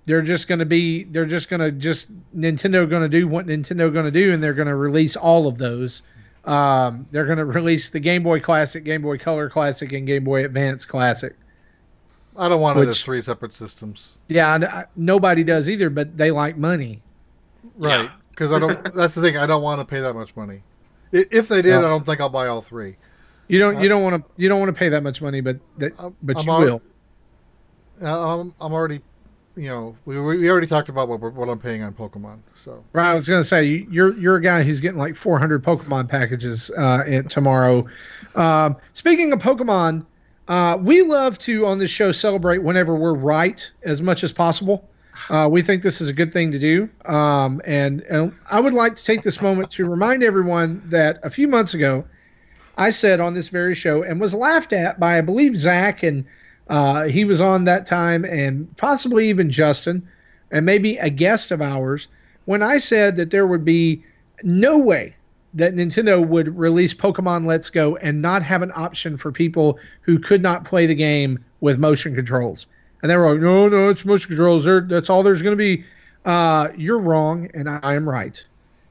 Nintendo going to do what Nintendo going to do, and they're going to release all of those. They're going to release the Game Boy Classic, Game Boy Color Classic, and Game Boy Advance Classic. I don't want it as 3 separate systems. Yeah, nobody does either, but they like money. Right, because I don't. That's the thing. I don't want to pay that much money. If they did, I don't think I'll buy all 3. You don't want to pay that much money, but you will. I'm already, we already talked about what I'm paying on Pokemon. So right, I was gonna say you're a guy who's getting like 400 Pokemon packages tomorrow. Speaking of Pokemon, we love to on this show celebrate whenever we're right as much as possible. We think this is a good thing to do, and I would like to take this moment to remind everyone that a few months ago, I said on this very show and was laughed at by, I believe, Zach, and he was on that time, and possibly even Justin, and maybe a guest of ours, when I said that there would be no way that Nintendo would release Pokemon Let's Go and not have an option for people who could not play the game with motion controls. And they were like, no, it's motion controls. That's all there's going to be. You're wrong, and I am right.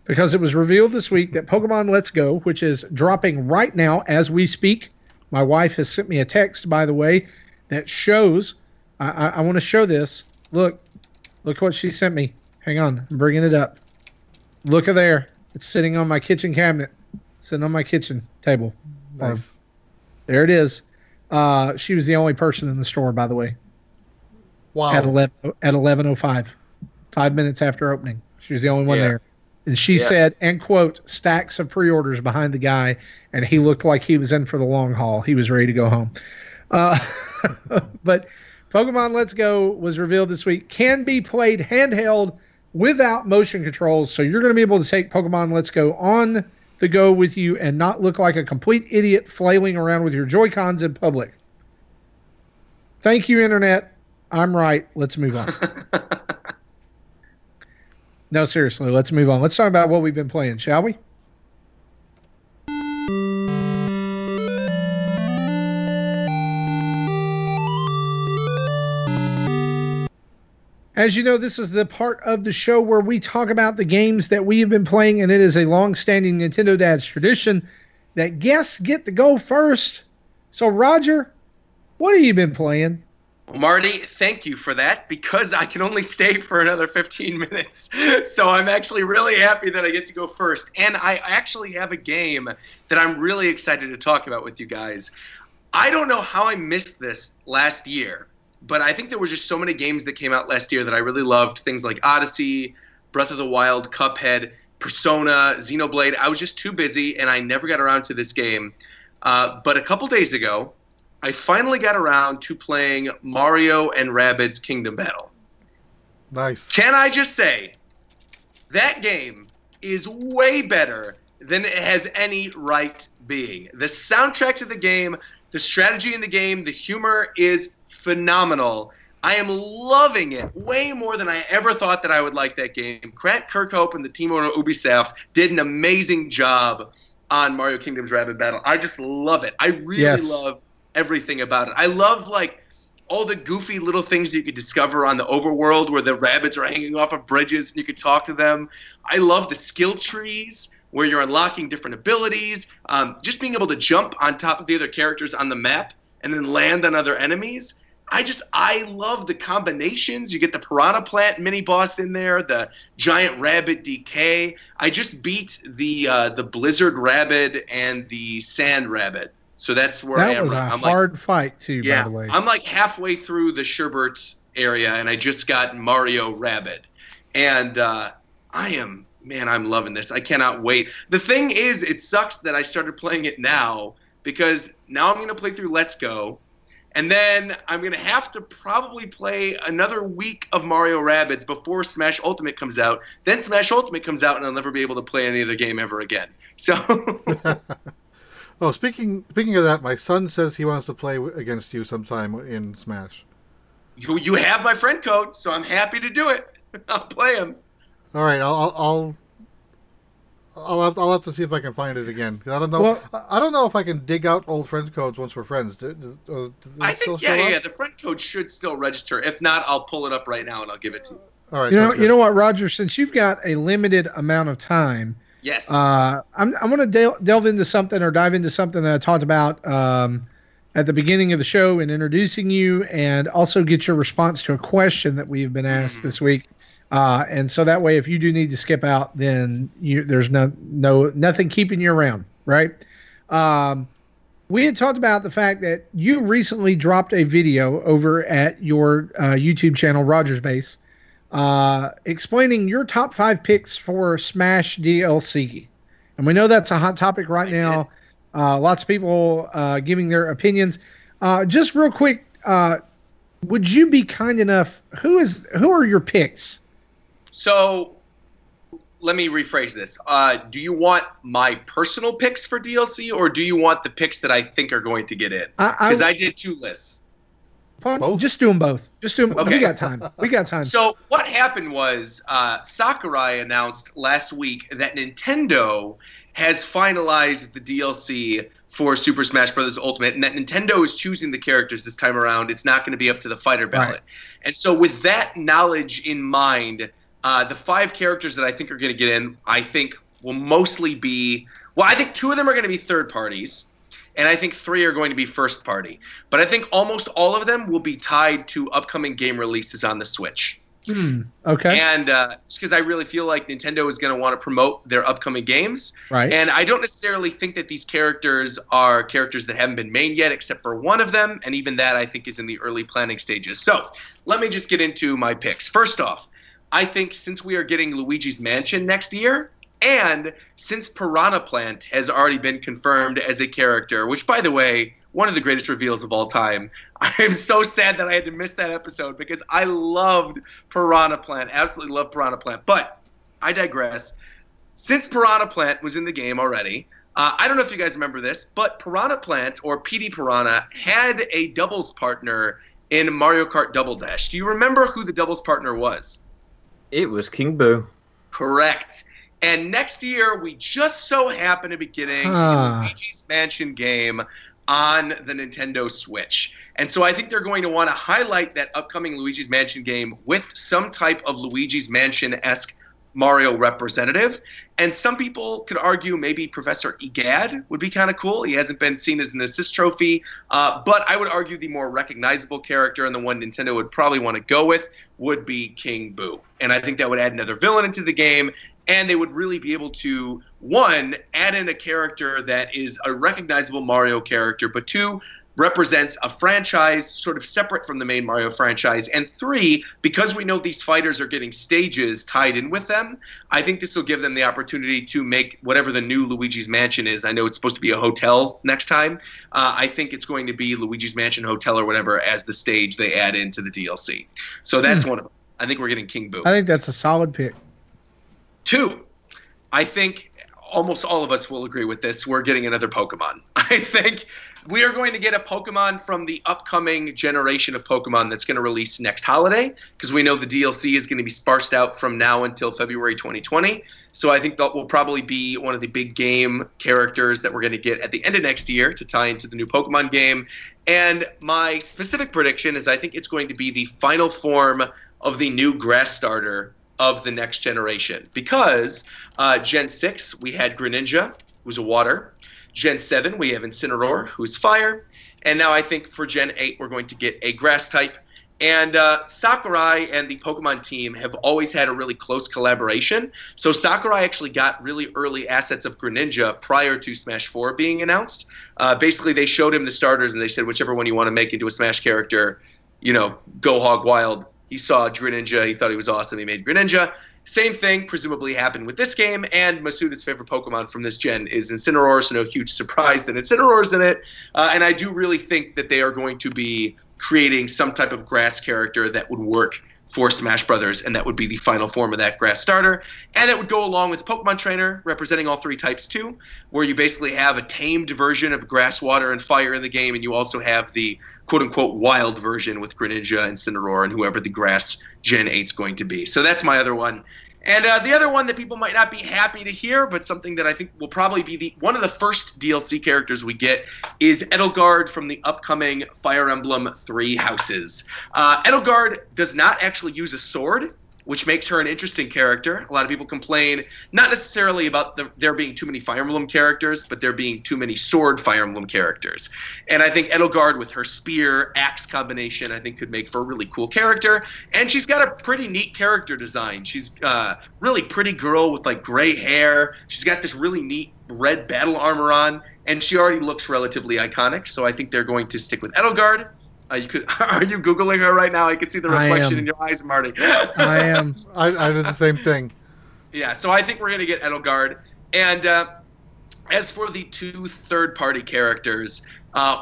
Because it was revealed this week that Pokemon Let's Go, which is dropping right now as we speak. My wife has sent me a text, by the way, that shows. I want to show this. Look what she sent me. Hang on, I'm bringing it up. Look at there. It's sitting on my kitchen cabinet. Sitting on my kitchen table. nice. There it is. She was the only person in the store, by the way. Wow. At 11:05, 5 minutes after opening, she was the only one there, and she said, and quote, stacks of pre-orders behind the guy, and he looked like he was in for the long haul. He was ready to go home. But Pokemon Let's Go was revealed this week. Can be played handheld without motion controls, so you're going to be able to take Pokemon Let's Go on the go with you and not look like a complete idiot flailing around with your Joy-Cons in public. Thank you, Internet. I'm right. Let's move on. No, seriously, let's move on. Let's talk about what we've been playing, shall we? As you know, this is the part of the show where we talk about the games that we have been playing, and it is a long-standing Nintendo Dad's tradition that guests get to go first. So, Roger, what have you been playing? Marty, thank you for that, because I can only stay for another 15 minutes. So I'm actually really happy that I get to go first. And I actually have a game that I'm really excited to talk about with you guys. I don't know how I missed this last year, but I think there were just so many games that came out last year that I really loved. Things like Odyssey, Breath of the Wild, Cuphead, Persona, Xenoblade. I was just too busy, and I never got around to this game. But a couple days ago, I finally got around to playing Mario and Rabbids Kingdom Battle. Nice. Can I just say, that game is way better than it has any right being. The soundtrack to the game, the strategy in the game, the humor is phenomenal. I am loving it way more than I ever thought that I would like that game. Grant Kirkhope and the team over at Ubisoft did an amazing job on Mario Kingdom's Rabbids Battle. I just love it. I really love everything about it. I love like all the goofy little things that you could discover on the overworld where the rabbits are hanging off of bridges and you could talk to them. I love the skill trees where you're unlocking different abilities. Just being able to jump on top of the other characters on the map and then land on other enemies. I love the combinations. You get the Piranha Plant mini boss in there, the giant rabbit DK. I just beat the Blizzard Rabbit and the Sand Rabbit. So that's where I am. That was a hard fight, too, by the way. I'm like halfway through the Sherbert area, and I just got Mario Rabbit. And I'm loving this. I cannot wait. The thing is, it sucks that I started playing it now, because now I'm going to play through Let's Go, and then I'm going to have to probably play another week of Mario Rabbids before Smash Ultimate comes out. Then Smash Ultimate comes out, and I'll never be able to play any other game ever again. So... Oh, speaking of that, my son says he wants to play against you sometime in Smash. You have my friend code, so I'm happy to do it. I'll play them. All right, I'll have to see if I can find it again. 'Cause I don't know. Well- I don't know if I can dig out old friend codes once we're friends. Do they I still think, show yeah. up? The friend code should still register. If not, I'll pull it up right now and I'll give it to you. All right. You know, sounds you good. know what, Roger? Since you've got a limited amount of time, Yes. I'm going to delve into something or dive into something that I talked about at the beginning of the show in introducing you, and also get your response to a question that we've been asked this week. And so that way, if you do need to skip out, then there's nothing keeping you around, right? We had talked about the fact that you recently dropped a video over at your YouTube channel, Roger's Base, explaining your top 5 picks for Smash DLC. And we know that's a hot topic right now. Lots of people giving their opinions. Just real quick, would you be kind enough? Who are your picks? So let me rephrase this. Do you want my personal picks for DLC, or do you want the picks that I think are going to get in? Because I did 2 lists. Fine, Both? just do them both. Just do them. Okay. We got time. We got time. So what happened was Sakurai announced last week that Nintendo has finalized the DLC for Super Smash Bros. Ultimate, and that Nintendo is choosing the characters this time around. It's not going to be up to the fighter ballot. Right. And so with that knowledge in mind, the 5 characters that I think are going to get in, I think will mostly be, well, I think 2 of them are going to be third parties, and I think 3 are going to be first party. But I think almost all of them will be tied to upcoming game releases on the Switch. Okay. And it's because I really feel like Nintendo is going to want to promote their upcoming games. Right. And I don't necessarily think that these characters are characters that haven't been made yet, except for one of them. And even that, I think, is in the early planning stages. So let me just get into my picks. First off, I think since we are getting Luigi's Mansion next year, and since Piranha Plant has already been confirmed as a character, which, by the way, one of the greatest reveals of all time. I am so sad that I had to miss that episode because I loved Piranha Plant, absolutely loved Piranha Plant. But I digress. Since Piranha Plant was in the game already, I don't know if you guys remember this, but Piranha Plant, or PD Piranha, had a doubles partner in Mario Kart Double Dash. Do you remember who the doubles partner was? It was King Boo. Correct. And next year, we just so happen to be getting a Luigi's Mansion game on the Nintendo Switch. And so I think they're going to want to highlight that upcoming Luigi's Mansion game with some type of Luigi's Mansion-esque Mario representative. And some people could argue maybe Professor Egad would be kind of cool. He hasn't been seen as an assist trophy. But I would argue the more recognizable character, and the one Nintendo would probably want to go with, would be King Boo. And I think that would add another villain into the game. And they would really be able to, 1, add in a character that is a recognizable Mario character, but 2, represents a franchise sort of separate from the main Mario franchise. And 3, because we know these fighters are getting stages tied in with them, I think this will give them the opportunity to make whatever the new Luigi's Mansion is. I know it's supposed to be a hotel next time. I think it's going to be Luigi's Mansion Hotel or whatever as the stage they add into the DLC. So that's one of them. I think we're getting King Boo. I think that's a solid pick. 2, I think almost all of us will agree with this. We're getting another Pokemon. I think we are going to get a Pokemon from the upcoming generation of Pokemon that's going to release next holiday, because we know the DLC is going to be sparsed out from now until February 2020. So I think that will probably be one of the big game characters that we're going to get at the end of next year to tie into the new Pokemon game. And my specific prediction is I think it's going to be the final form of the new grass starter of the next generation, because Gen 6 we had Greninja, who's a water. Gen 7 we have Incineroar, who's fire, and now I think for Gen 8 we're going to get a grass type. And Sakurai and the Pokemon team have always had a really close collaboration. So Sakurai actually got really early assets of Greninja prior to Smash 4 being announced. Basically, they showed him the starters and they said, whichever one you want to make into a Smash character, you know, go hog wild. He saw Greninja, he thought he was awesome, he made Greninja. Same thing presumably happened with this game, and Masuda's favorite Pokemon from this gen is Incineroar, so no huge surprise that Incineroar's in it. And I do really think that they are going to be creating some type of grass character that would work for Smash Brothers, and that would be the final form of that grass starter. And it would go along with Pokemon Trainer, representing all three types too, where you basically have a tamed version of grass, water, and fire in the game, and you also have the quote-unquote wild version with Greninja and Cineroar and whoever the grass Gen 8 is going to be. So that's my other one. And the other one that people might not be happy to hear, but something that I think will probably be one of the first DLC characters we get, is Edelgard from the upcoming Fire Emblem Three Houses. Edelgard does not actually use a sword, which makes her an interesting character. A lot of people complain, not necessarily about there being too many Fire Emblem characters, but there being too many sword Fire Emblem characters. And I think Edelgard with her spear-axe combination, I think could make for a really cool character. And she's got a pretty neat character design. She's a really pretty girl with like gray hair. She's got this really neat red battle armor on, and she already looks relatively iconic. So I think they're going to stick with Edelgard. Are you Googling her right now? I can see the reflection in your eyes, Marty. I am. I did the same thing. Yeah, so I think we're going to get Edelgard. And as for the two third-party characters,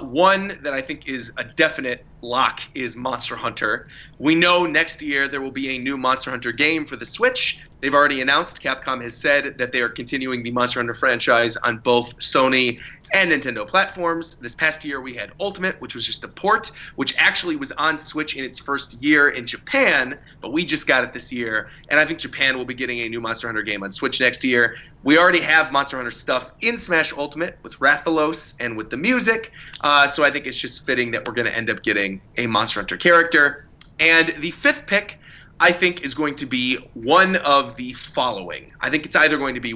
one that I think is a definite lock is Monster Hunter. We know next year there will be a new Monster Hunter game for the Switch. They've already announced, Capcom has said that they are continuing the Monster Hunter franchise on both Sony and Nintendo platforms. This past year we had Ultimate, which was just a port, which actually was on Switch in its first year in Japan, but we just got it this year. And I think Japan will be getting a new Monster Hunter game on Switch next year. We already have Monster Hunter stuff in Smash Ultimate with Rathalos and with the music, so I think it's just fitting that we're going to end up getting a Monster Hunter character. And the fifth pick, I think, is going to be one of the following. I think it's either going to be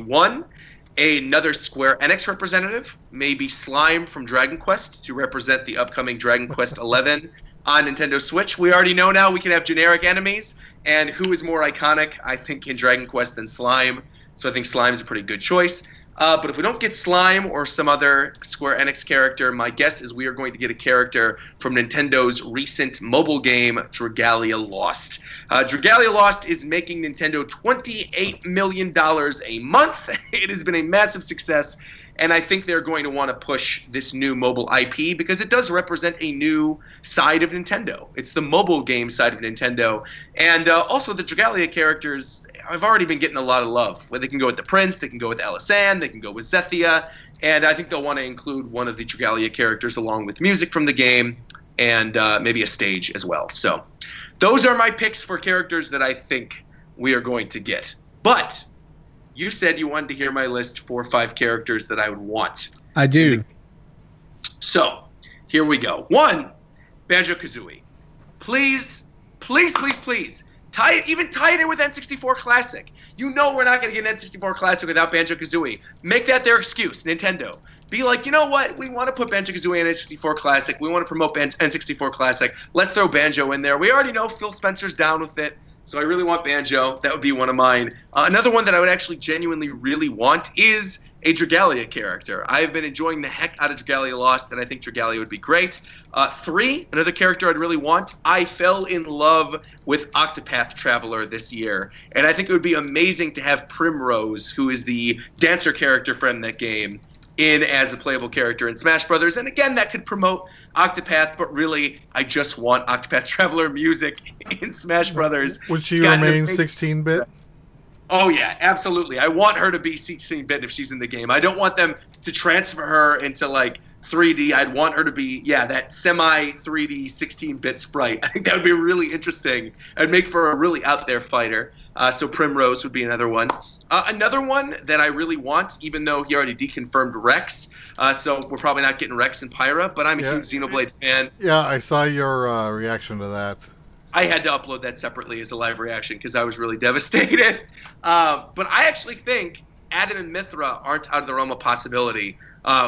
another Square Enix representative, maybe Slime from Dragon Quest to represent the upcoming Dragon Quest XI on Nintendo Switch. We already know now we can have generic enemies, and who is more iconic, I think, in Dragon Quest than Slime. So I think Slime is a pretty good choice. But if we don't get Slime or some other Square Enix character, my guess is we are going to get a character from Nintendo's recent mobile game, Dragalia Lost. Dragalia Lost is making Nintendo $28 million a month. It has been a massive success, and I think they're going to want to push this new mobile IP because it does represent a new side of Nintendo. It's the mobile game side of Nintendo. And also the Dragalia characters have already been getting a lot of love. Where they can go with the Prince, they can go with Alisan, they can go with Zethia, and I think they'll want to include one of the Dragalia characters along with music from the game and maybe a stage as well. So those are my picks for characters that I think we are going to get. But you said you wanted to hear my list 4 or 5 characters that I would want. I do. So here we go. 1, Banjo-Kazooie. Please, please, please, please. Tie it in with N64 Classic. You know we're not going to get an N64 Classic without Banjo-Kazooie. Make that their excuse, Nintendo. Be like, you know what? We want to put Banjo-Kazooie in N64 Classic. We want to promote N64 Classic. Let's throw Banjo in there. We already know Phil Spencer's down with it, so I really want Banjo. That would be one of mine. Another one that I would actually genuinely really want is a Dragalia character. I have been enjoying the heck out of Dragalia Lost, and I think Dragalia would be great. 3, another character I'd really want. I fell in love with Octopath Traveler this year, and I think it would be amazing to have Primrose, who is the dancer character from that game, in as a playable character in Smash Brothers. And again, that could promote Octopath, but really, I just want Octopath Traveler music in Smash Brothers. Would she remain 16-bit? Oh, yeah, absolutely. I want her to be 16-bit if she's in the game. I don't want them to transfer her into, like, 3D. I'd want her to be, that semi-3D 16-bit sprite. I think that would be really interesting. It'd make for a really out-there fighter. So Primrose would be another one. Another one that I really want, even though he already deconfirmed Rex, so we're probably not getting Rex and Pyra, but I'm a huge Xenoblade fan. Yeah, I saw your reaction to that. I had to upload that separately as a live reaction because I was really devastated. But I actually think Adam and Mithra aren't out of the realm of possibility,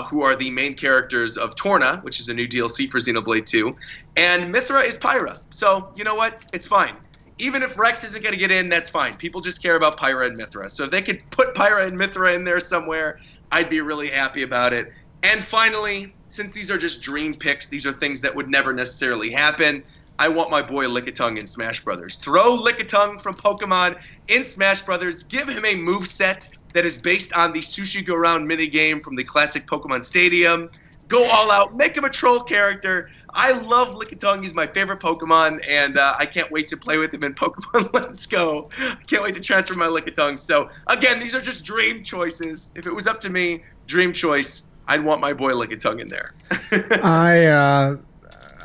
who are the main characters of Torna, which is a new DLC for Xenoblade 2. And Mithra is Pyra. So, you know what? It's fine. Even if Rex isn't going to get in, that's fine. People just care about Pyra and Mithra. So if they could put Pyra and Mithra in there somewhere, I'd be really happy about it. And finally, since these are just dream picks, these are things that would never necessarily happen, I want my boy Lickitung in Smash Brothers. Throw Lickitung from Pokemon in Smash Brothers. Give him a moveset that is based on the Sushi Go Round minigame from the classic Pokemon Stadium. Go all out. Make him a troll character. I love Lickitung. He's my favorite Pokemon, and I can't wait to play with him in Pokemon Let's Go. I can't wait to transfer my Lickitung. So, again, these are just dream choices. If it was up to me, dream choice, I'd want my boy Lickitung in there.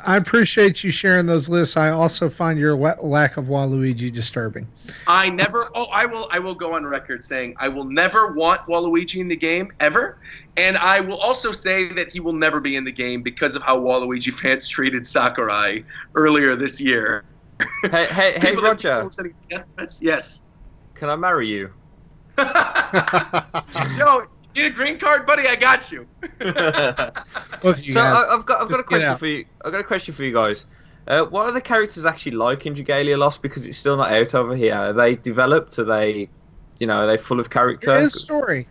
I appreciate you sharing those lists. I also find your lack of Waluigi disturbing. I will go on record saying I will never want Waluigi in the game, ever. And I will also say that he will never be in the game because of how Waluigi fans treated Sakurai earlier this year. Hey, Roger. Yes. Can I marry you? Yo, get a green card, buddy. I got you. So I've got a question for you. I've got a question for you guys. What are the characters actually like in Dragalia Lost? Because it's still not out over here. Are they developed? Are they, are they full of character? There is a story.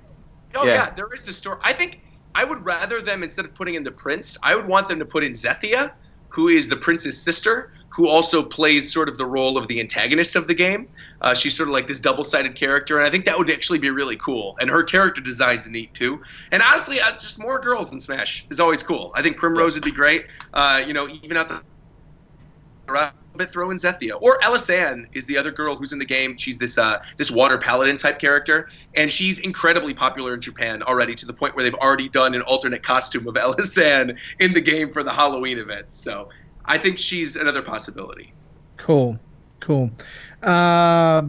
Oh yeah, there is a story. I think I would rather them, instead of putting in the prince, I would want them to put in Zethia, who is the prince's sister, who also plays sort of the role of the antagonist of the game. She's sort of like this double-sided character, and I think that would actually be really cool. And her character design's neat, too. And honestly, just more girls in Smash is always cool. I think Primrose would be great. Even out the bit, throw in Zethia. Or Elisanne is the other girl who's in the game. She's this water paladin type character, and she's incredibly popular in Japan already, to the point where they've already done an alternate costume of Elisanne in the game for the Halloween event. So I think she's another possibility. Cool. I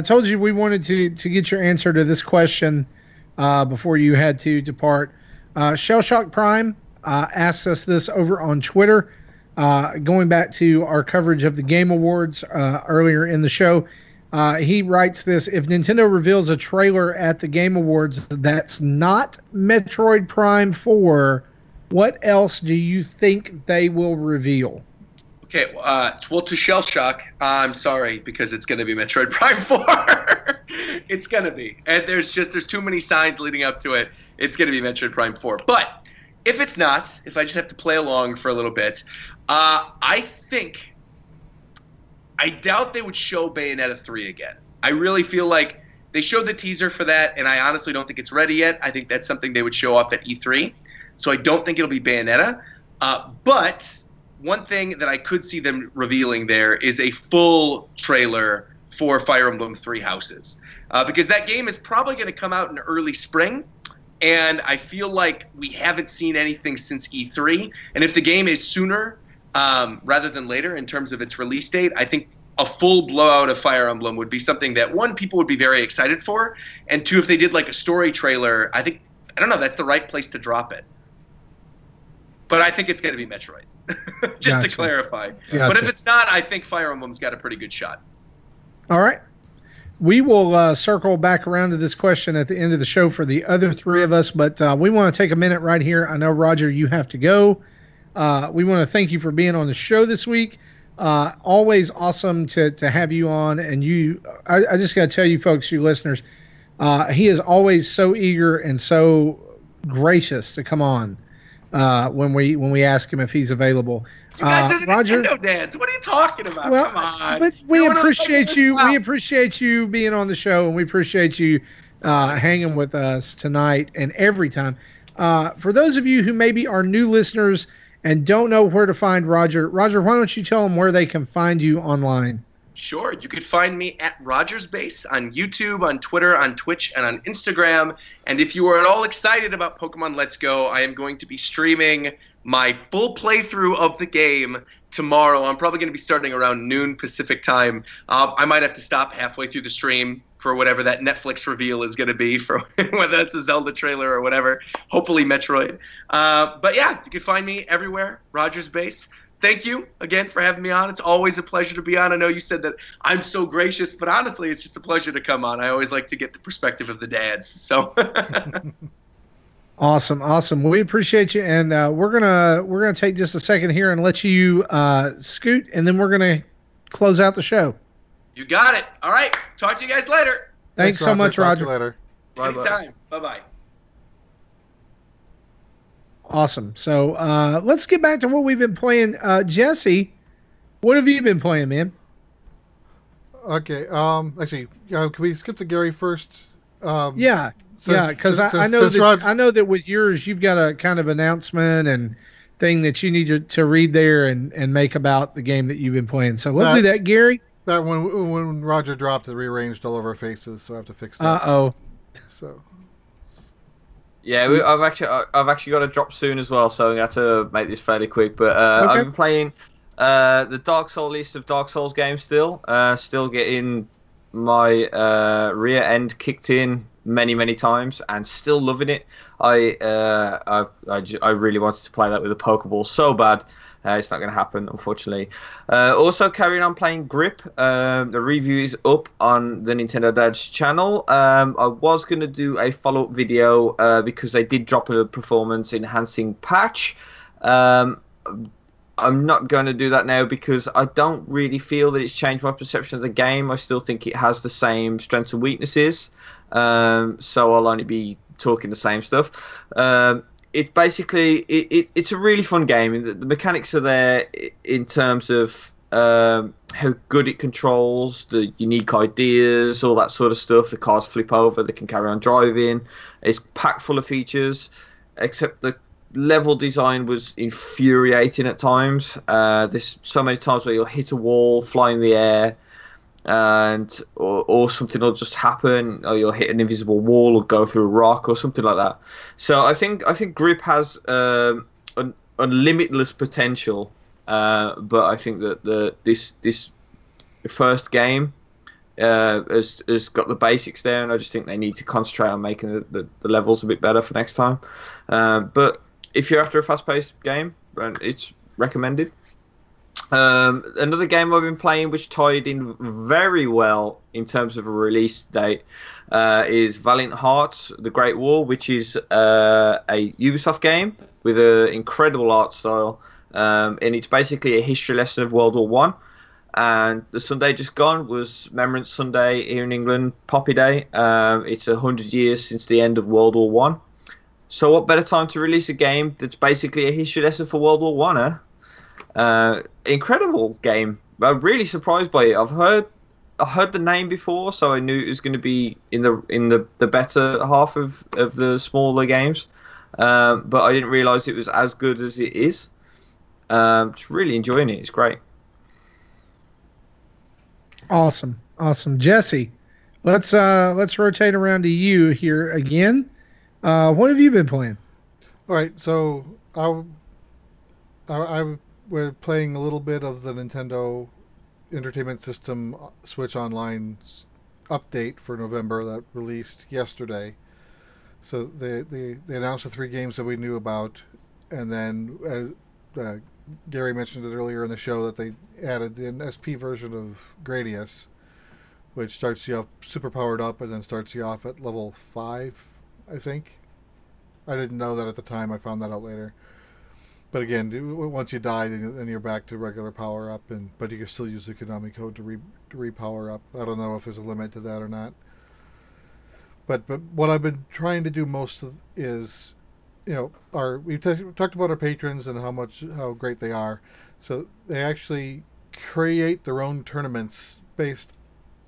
told you we wanted to get your answer to this question before you had to depart. Shellshock Prime asked us this over on Twitter, going back to our coverage of the Game Awards earlier in the show. He writes this: if Nintendo reveals a trailer at the Game Awards that's not Metroid Prime 4, what else do you think they will reveal? Okay, well, to Shell Shock, I'm sorry, because it's going to be Metroid Prime 4. It's going to be. And there's too many signs leading up to it. It's going to be Metroid Prime 4. But if it's not, if I just have to play along for a little bit, I doubt they would show Bayonetta 3 again. I really feel like they showed the teaser for that, and I honestly don't think it's ready yet. I think that's something they would show off at E3. So I don't think it'll be Bayonetta. But one thing that I could see them revealing there is a full trailer for Fire Emblem Three Houses. Because that game is probably going to come out in early spring. And I feel like we haven't seen anything since E3. And if the game is sooner rather than later in terms of its release date, I think a full blowout of Fire Emblem would be something that, one, people would be very excited for. And two, if they did like a story trailer, I don't know, that's the right place to drop it. But I think it's going to be Metroid, just to clarify. But if it's not, I think Fire Emblem's got a pretty good shot. All right. We will circle back around to this question at the end of the show for the other three of us, but we want to take a minute right here. I know, Roger, you have to go. We want to thank you for being on the show this week. Always awesome to have you on. And I just got to tell you folks, you listeners, he is always so eager and so gracious to come on. When we ask him if he's available. You guys are the Roger, Nintendo dads. What are you talking about? Well, come on. But we appreciate you. We appreciate you being on the show, and we appreciate you hanging with us tonight and every time. For those of you who maybe are new listeners and don't know where to find Roger, why don't you tell them where they can find you online? Sure. You could find me at Rogers Base on YouTube, on Twitter, on Twitch, and on Instagram. And if you are at all excited about Pokemon Let's Go, I am going to be streaming my full playthrough of the game tomorrow. I'm probably going to be starting around noon Pacific time. I might have to stop halfway through the stream for whatever that Netflix reveal is going to be, for whether it's a Zelda trailer or whatever. Hopefully Metroid. But yeah, you can find me everywhere, Rogers Base. Thank you again for having me on. It's always a pleasure to be on. I know you said that I'm so gracious, but honestly, it's just a pleasure to come on. I always like to get the perspective of the dads. So Awesome. We appreciate you, and we're gonna take just a second here and let you scoot, and then we're gonna close out the show. You got it. All right. Talk to you guys later. Thanks so much, Roger. Talk to you later. Anytime. Bye-bye. Awesome. So let's get back to what we've been playing. Jesse, what have you been playing, man? Okay. Actually, can we skip to Gary first? Because I know that with yours you've got a kind of announcement and thing that you need to read there and make about the game that you've been playing. So let's do that, Gary. That when Roger dropped, it rearranged all of our faces, so I have to fix that. Uh-oh. So. Yeah, I've actually got to drop soon as well, so I have to make this fairly quick. But I've been playing the Dark Souls list of Dark Souls games still. Still getting my rear end kicked in many times, and still loving it. I really wanted to play that with a Pokeball so bad. It's not going to happen, unfortunately. Also, carrying on playing Grip. The review is up on the Nintendo Dads channel. I was going to do a follow-up video because they did drop a performance-enhancing patch. I'm not going to do that now because I don't really feel that it's changed my perception of the game. I still think it has the same strengths and weaknesses. So I'll only be talking the same stuff. It basically it's a really fun game. The mechanics are there in terms of how good it controls, the unique ideas, all that sort of stuff. The cars flip over, they can carry on driving. It's packed full of features, except the level design was infuriating at times. There's so many times where you'll hit a wall, fly in the air, and or something will just happen, or you'll hit an invisible wall or go through a rock or something like that. So I think Grip has limitless potential, but I think that this first game has got the basics there, and I just think they need to concentrate on making the levels a bit better for next time. But if you're after a fast-paced game, it's recommended. Another game I've been playing which tied in very well in terms of a release date is Valiant Hearts: The Great War, which is a Ubisoft game with an incredible art style, and it's basically a history lesson of World War One. And the Sunday just gone was Remembrance Sunday here in England, Poppy Day. It's 100 years since the end of World War One. So what better time to release a game that's basically a history lesson for World War One, huh? Incredible game. I'm really surprised by it. I heard the name before, so I knew it was going to be in the better half of the smaller games. But I didn't realize it was as good as it is. Just really enjoying it. It's great. Awesome. Jesse, let's rotate around to you here again. What have you been playing? All right, so we're playing a little bit of the Nintendo Entertainment System Switch Online update for November that released yesterday. So they announced the 3 games that we knew about, and then as Gary mentioned it earlier in the show that they added the SP version of Gradius, which starts you off super powered up and then starts you off at level 5, I think. I didn't know that at the time. I found that out later. But again, once you die, then you're back to regular power up, but you can still use the Konami code to re-power up. I don't know if there's a limit to that or not. But what I've been trying to do most of is, we've talked about our patrons and how great they are. So they actually create their own tournaments based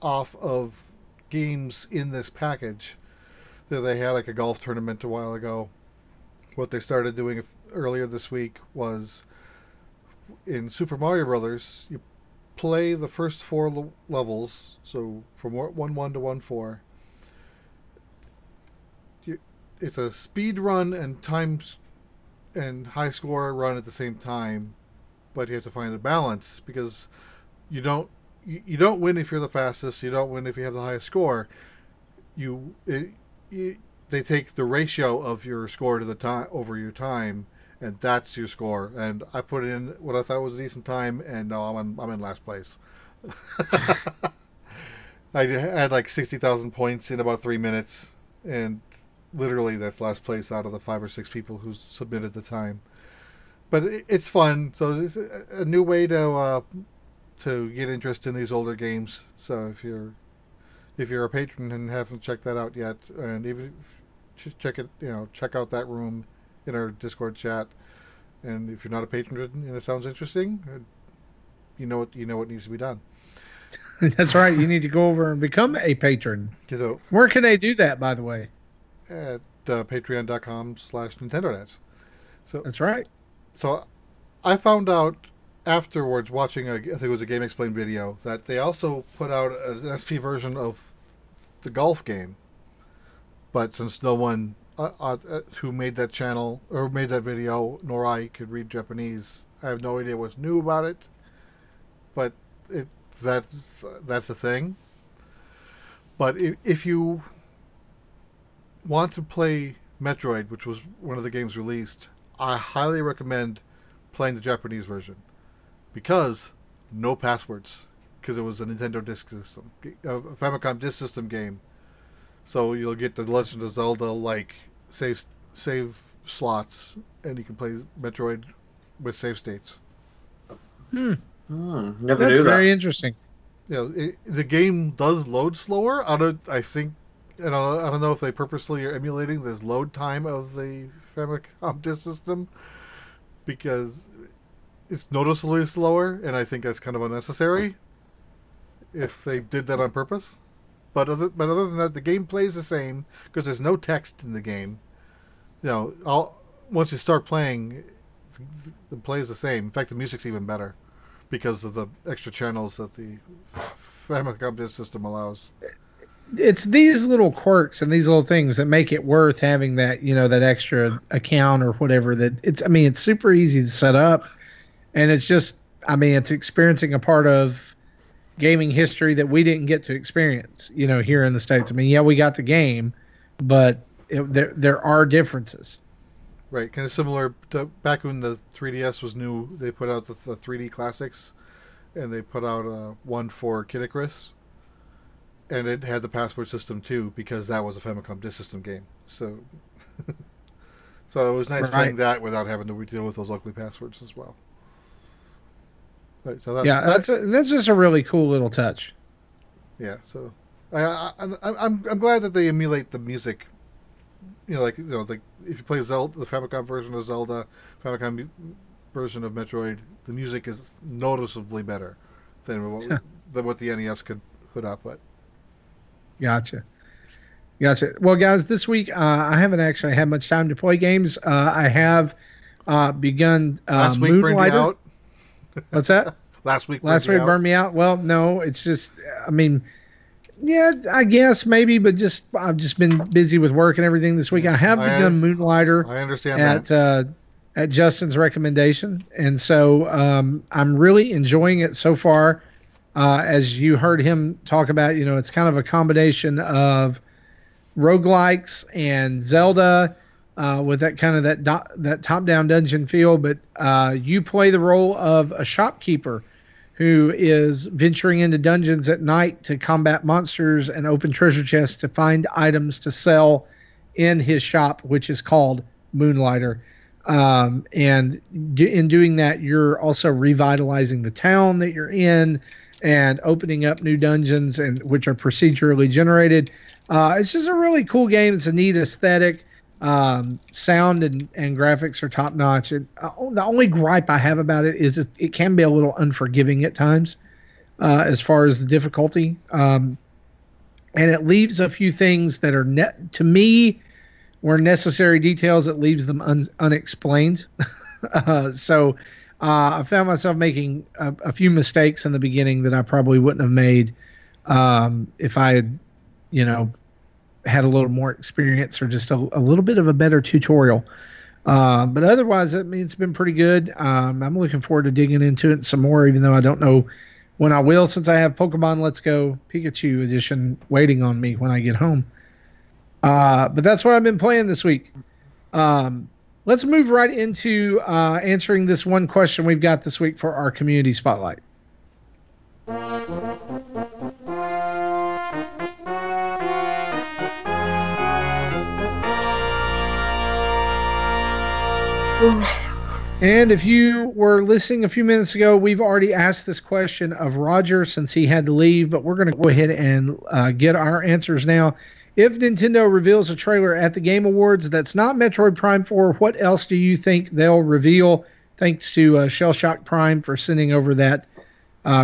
off of games in this package. So they had like a golf tournament a while ago. What they started doing earlier this week was in Super Mario Brothers, you play the first 4 levels, so from 1-1 to 1-4. It's a speed run and times and high score run at the same time, but you have to find a balance because you don't win if you're the fastest. You don't win if you have the highest score. They take the ratio of your score to the time over your time, and that's your score. And I put in what I thought was a decent time, and no, I'm in last place. I had like 60,000 points in about 3 minutes, and literally that's last place out of the 5 or 6 people who submitted the time. But it's fun, so it's a new way to get interest in these older games. So if you're a patron and haven't checked that out yet, and even just check out that room in our Discord chat. And if you're not a patron and it sounds interesting, you know what needs to be done. That's right. You need to go over and become a patron. So, where can they do that, by the way? At patreon.com/NintendoDads. So that's right. So I found out afterwards, watching I think it was a Game Explained video, that they also put out an SP version of the golf game. But since no one who made that channel or made that video, nor I, could read Japanese, I have no idea what's new about it. But that's a thing. But if you want to play Metroid, which was one of the games released, I highly recommend playing the Japanese version, because no passwords, because it was a Nintendo Disk System, a Famicom Disk System game. So you'll get the Legend of Zelda like save slots, and you can play Metroid with save states. Never That's knew that. very interesting. The game does load slower. I don't know if they purposely are emulating this load time of the Famicom Disk System, because it's noticeably slower, and I think that's kind of unnecessary if they did that on purpose. But other than that, the game plays the same, because there's no text in the game. Once you start playing, it plays the same. In fact, the music's even better because of the extra channels that the Famicom Disk System allows. It's these little quirks and these little things that make it worth having that, that extra account or whatever. It's super easy to set up, and it's just, it's experiencing a part of gaming history that we didn't get to experience, here in the States. We got the game, but there are differences. Right, kind of similar to back when the 3DS was new. They put out the 3D Classics, and they put out one for Kid Icarus. And it had the password system too, because that was a Famicom Disk System game. So, so it was nice playing that without having to deal with those ugly passwords as well. Right, so that's just a really cool little touch. Yeah, so I'm glad that they emulate the music. Like if you play Zelda, the Famicom version of Zelda, Famicom version of Metroid, the music is noticeably better than what the NES could put up. But Gotcha. Well, guys, this week I haven't actually had much time to play games. I have begun last week burned you out. What's that? Last week burned me out. Well, no, it's just, yeah, I guess maybe, but I've just been busy with work and everything this week. I have begun Moonlighter. I understand at Justin's recommendation, and so I'm really enjoying it so far. As you heard him talk about, it's kind of a combination of roguelikes and Zelda with that kind of that top-down dungeon feel. But you play the role of a shopkeeper who is venturing into dungeons at night to combat monsters and open treasure chests to find items to sell in his shop, which is called Moonlighter. And in doing that, you're also revitalizing the town that you're in, and opening up new dungeons, and which are procedurally generated. It's just a really cool game. It's a neat aesthetic. Sound and graphics are top notch. The only gripe I have about it is it can be a little unforgiving at times, as far as the difficulty. And it leaves a few things that are to me were necessary details. It leaves them unexplained. So I found myself making a few mistakes in the beginning that I probably wouldn't have made if I had, had a little more experience or just a little bit of a better tutorial. But otherwise, it's been pretty good. I'm looking forward to digging into it some more, even though I don't know when I will, since I have Pokemon Let's Go Pikachu Edition waiting on me when I get home. But that's what I've been playing this week. Let's move right into answering this one question we've got this week for our community spotlight. And if you were listening a few minutes ago, we've already asked this question of Roger since he had to leave, but we're going to go ahead and get our answers now. If Nintendo reveals a trailer at the Game Awards that's not Metroid Prime 4, what else do you think they'll reveal? Thanks to Shellshock Prime for sending over that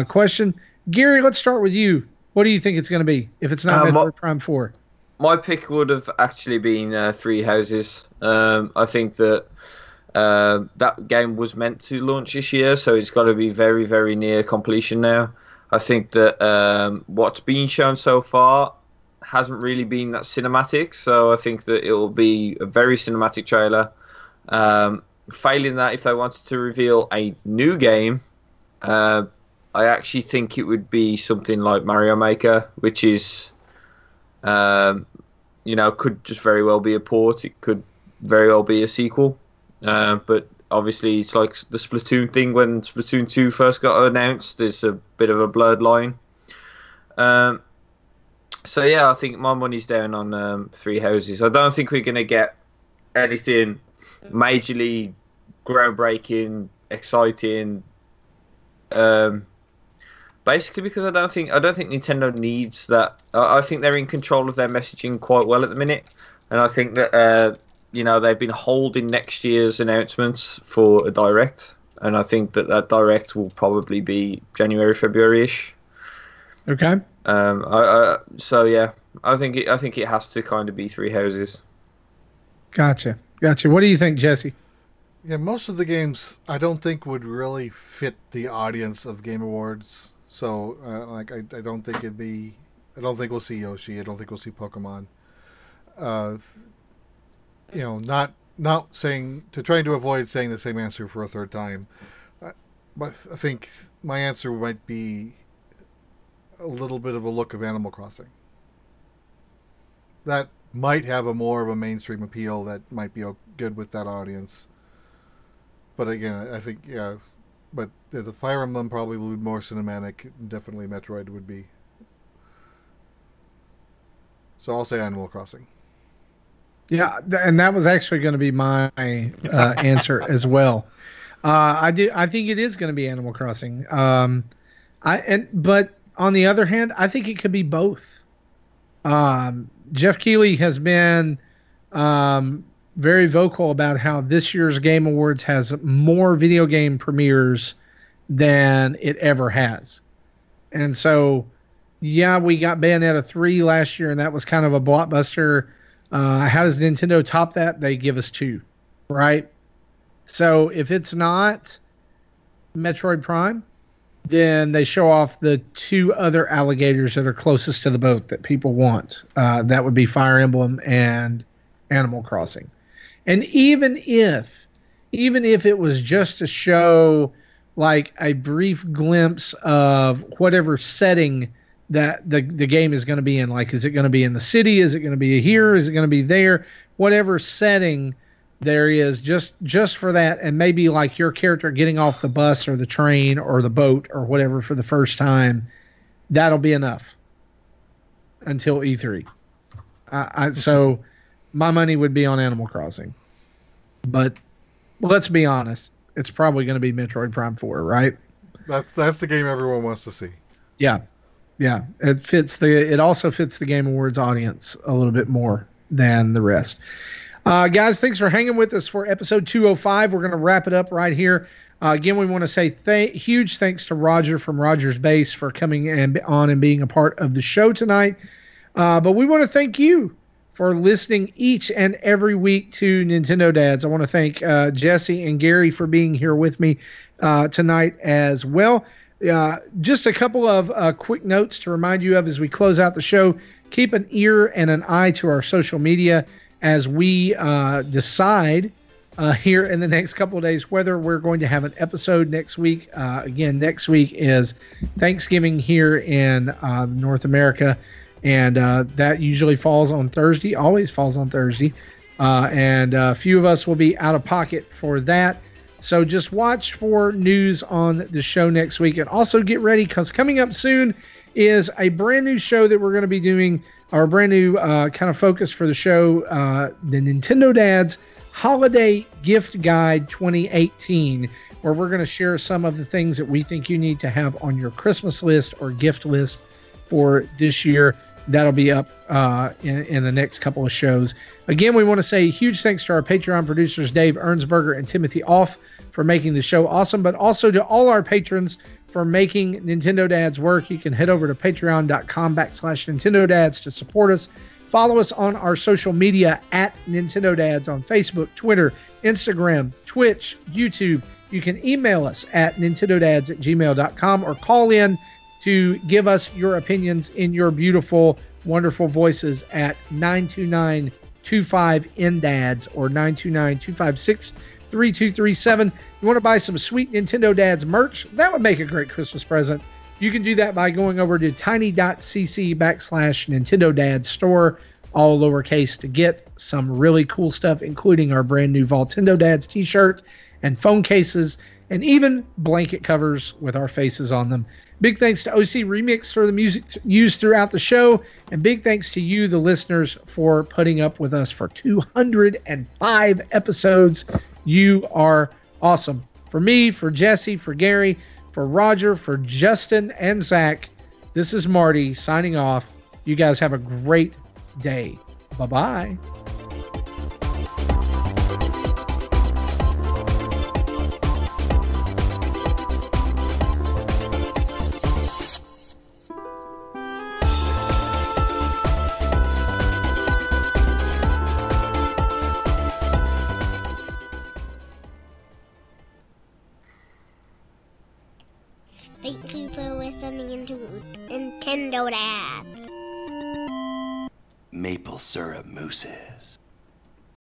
question. Gary, let's start with you. What do you think it's going to be if it's not Metroid Prime 4? My pick would have actually been Three Houses. I think that That game was meant to launch this year, so it's got to be very, very near completion now. I think that what's been shown so far hasn't really been that cinematic, so I think that it will be a very cinematic trailer. Failing that, if they wanted to reveal a new game, I actually think it would be something like Mario Maker, which is, could just very well be a port. It could very well be a sequel. But obviously, it's like the Splatoon thing when Splatoon 2 first got announced. There's a bit of a blurred line. So yeah, I think my money's down on Three Houses. I don't think we're going to get anything majorly groundbreaking, exciting. Basically, because I don't think Nintendo needs that. I think they're in control of their messaging quite well at the minute, and I think that they've been holding next year's announcements for a direct, and I think that direct will probably be January, February-ish. Okay. So yeah, I think it has to kind of be Three Houses. Gotcha. What do you think, Jesse? Yeah, most of the games I don't think would really fit the audience of Game Awards. So, I don't think it'd be. I don't think we'll see Yoshi. I don't think we'll see Pokemon. Not saying trying to avoid saying the same answer for a third time. But I think my answer might be a little bit of a look of Animal Crossing. That might have more of a mainstream appeal. That might be good with that audience. But again, I think, yeah. But the Fire Emblem probably will be more cinematic. Definitely Metroid would be. So I'll say Animal Crossing. Yeah, and that was actually going to be my answer as well. I think it is going to be Animal Crossing. But on the other hand, I think it could be both. Jeff Keighley has been very vocal about how this year's Game Awards has more video game premieres than it ever has. And so, yeah, we got Bayonetta 3 last year, and that was kind of a blockbuster. How does Nintendo top that? They give us 2, right? So if it's not Metroid Prime, then they show off the 2 other alligators that are closest to the boat that people want. That would be Fire Emblem and Animal Crossing. And even if it was just to show like a brief glimpse of whatever setting that the game is going to be in, like, is it going to be in the city? Is it going to be here? Is it going to be there? Whatever setting there is, just for that, and maybe like your character getting off the bus or the train or the boat or whatever for the first time, that'll be enough until E3. So my money would be on Animal Crossing. But let's be honest, it's probably going to be Metroid Prime 4, right? That's the game everyone wants to see. Yeah. It also fits the Game Awards audience a little bit more than the rest. Guys, thanks for hanging with us for episode 205. We're going to wrap it up right here. Again, we want to say huge thanks to Roger from Roger's Base for coming on and being a part of the show tonight. But we want to thank you for listening each and every week to Nintendo Dads. I want to thank Jesse and Gary for being here with me tonight as well. Just a couple of quick notes to remind you of as we close out the show. Keep an ear and an eye to our social media as we decide here in the next couple of days whether we're going to have an episode next week. Again, next week is Thanksgiving here in North America, and that usually falls on Thursday, always falls on Thursday, and a few of us will be out of pocket for that. So just watch for news on the show next week, and also get ready because coming up soon is a brand new show that we're going to be doing, our brand new kind of focus for the show, the Nintendo Dads Holiday Gift Guide 2018, where we're going to share some of the things that we think you need to have on your Christmas list or gift list for this year. That'll be up in the next couple of shows. Again, we want to say huge thanks to our Patreon producers, Dave Ernsberger and Timothy Off, for making the show awesome, but also to all our patrons for making Nintendo Dads work. You can head over to patreon.com/Nintendo Dads to support us. Follow us on our social media at Nintendo Dads on Facebook, Twitter, Instagram, Twitch, YouTube. You can email us at nintendodads@gmail.com or call in to give us your opinions in your beautiful, wonderful voices at 929-25-NDADS or 929-256-3237. You want to buy some sweet Nintendo Dads merch? That would make a great Christmas present. You can do that by going over to tiny.cc/Nintendo Dads store, all lowercase, to get some really cool stuff, including our brand new Voltendo Dads t-shirt and phone cases, and even blanket covers with our faces on them. Big thanks to OC Remix for the music used throughout the show, and big thanks to you, the listeners, for putting up with us for 205 episodes. You are awesome. For me, for Jesse, for Gary, for Roger, for Justin, and Zach, this is Marty signing off. You guys have a great day. Bye-bye. Thank you for listening to Nintendo Dads. Maple syrup mooses.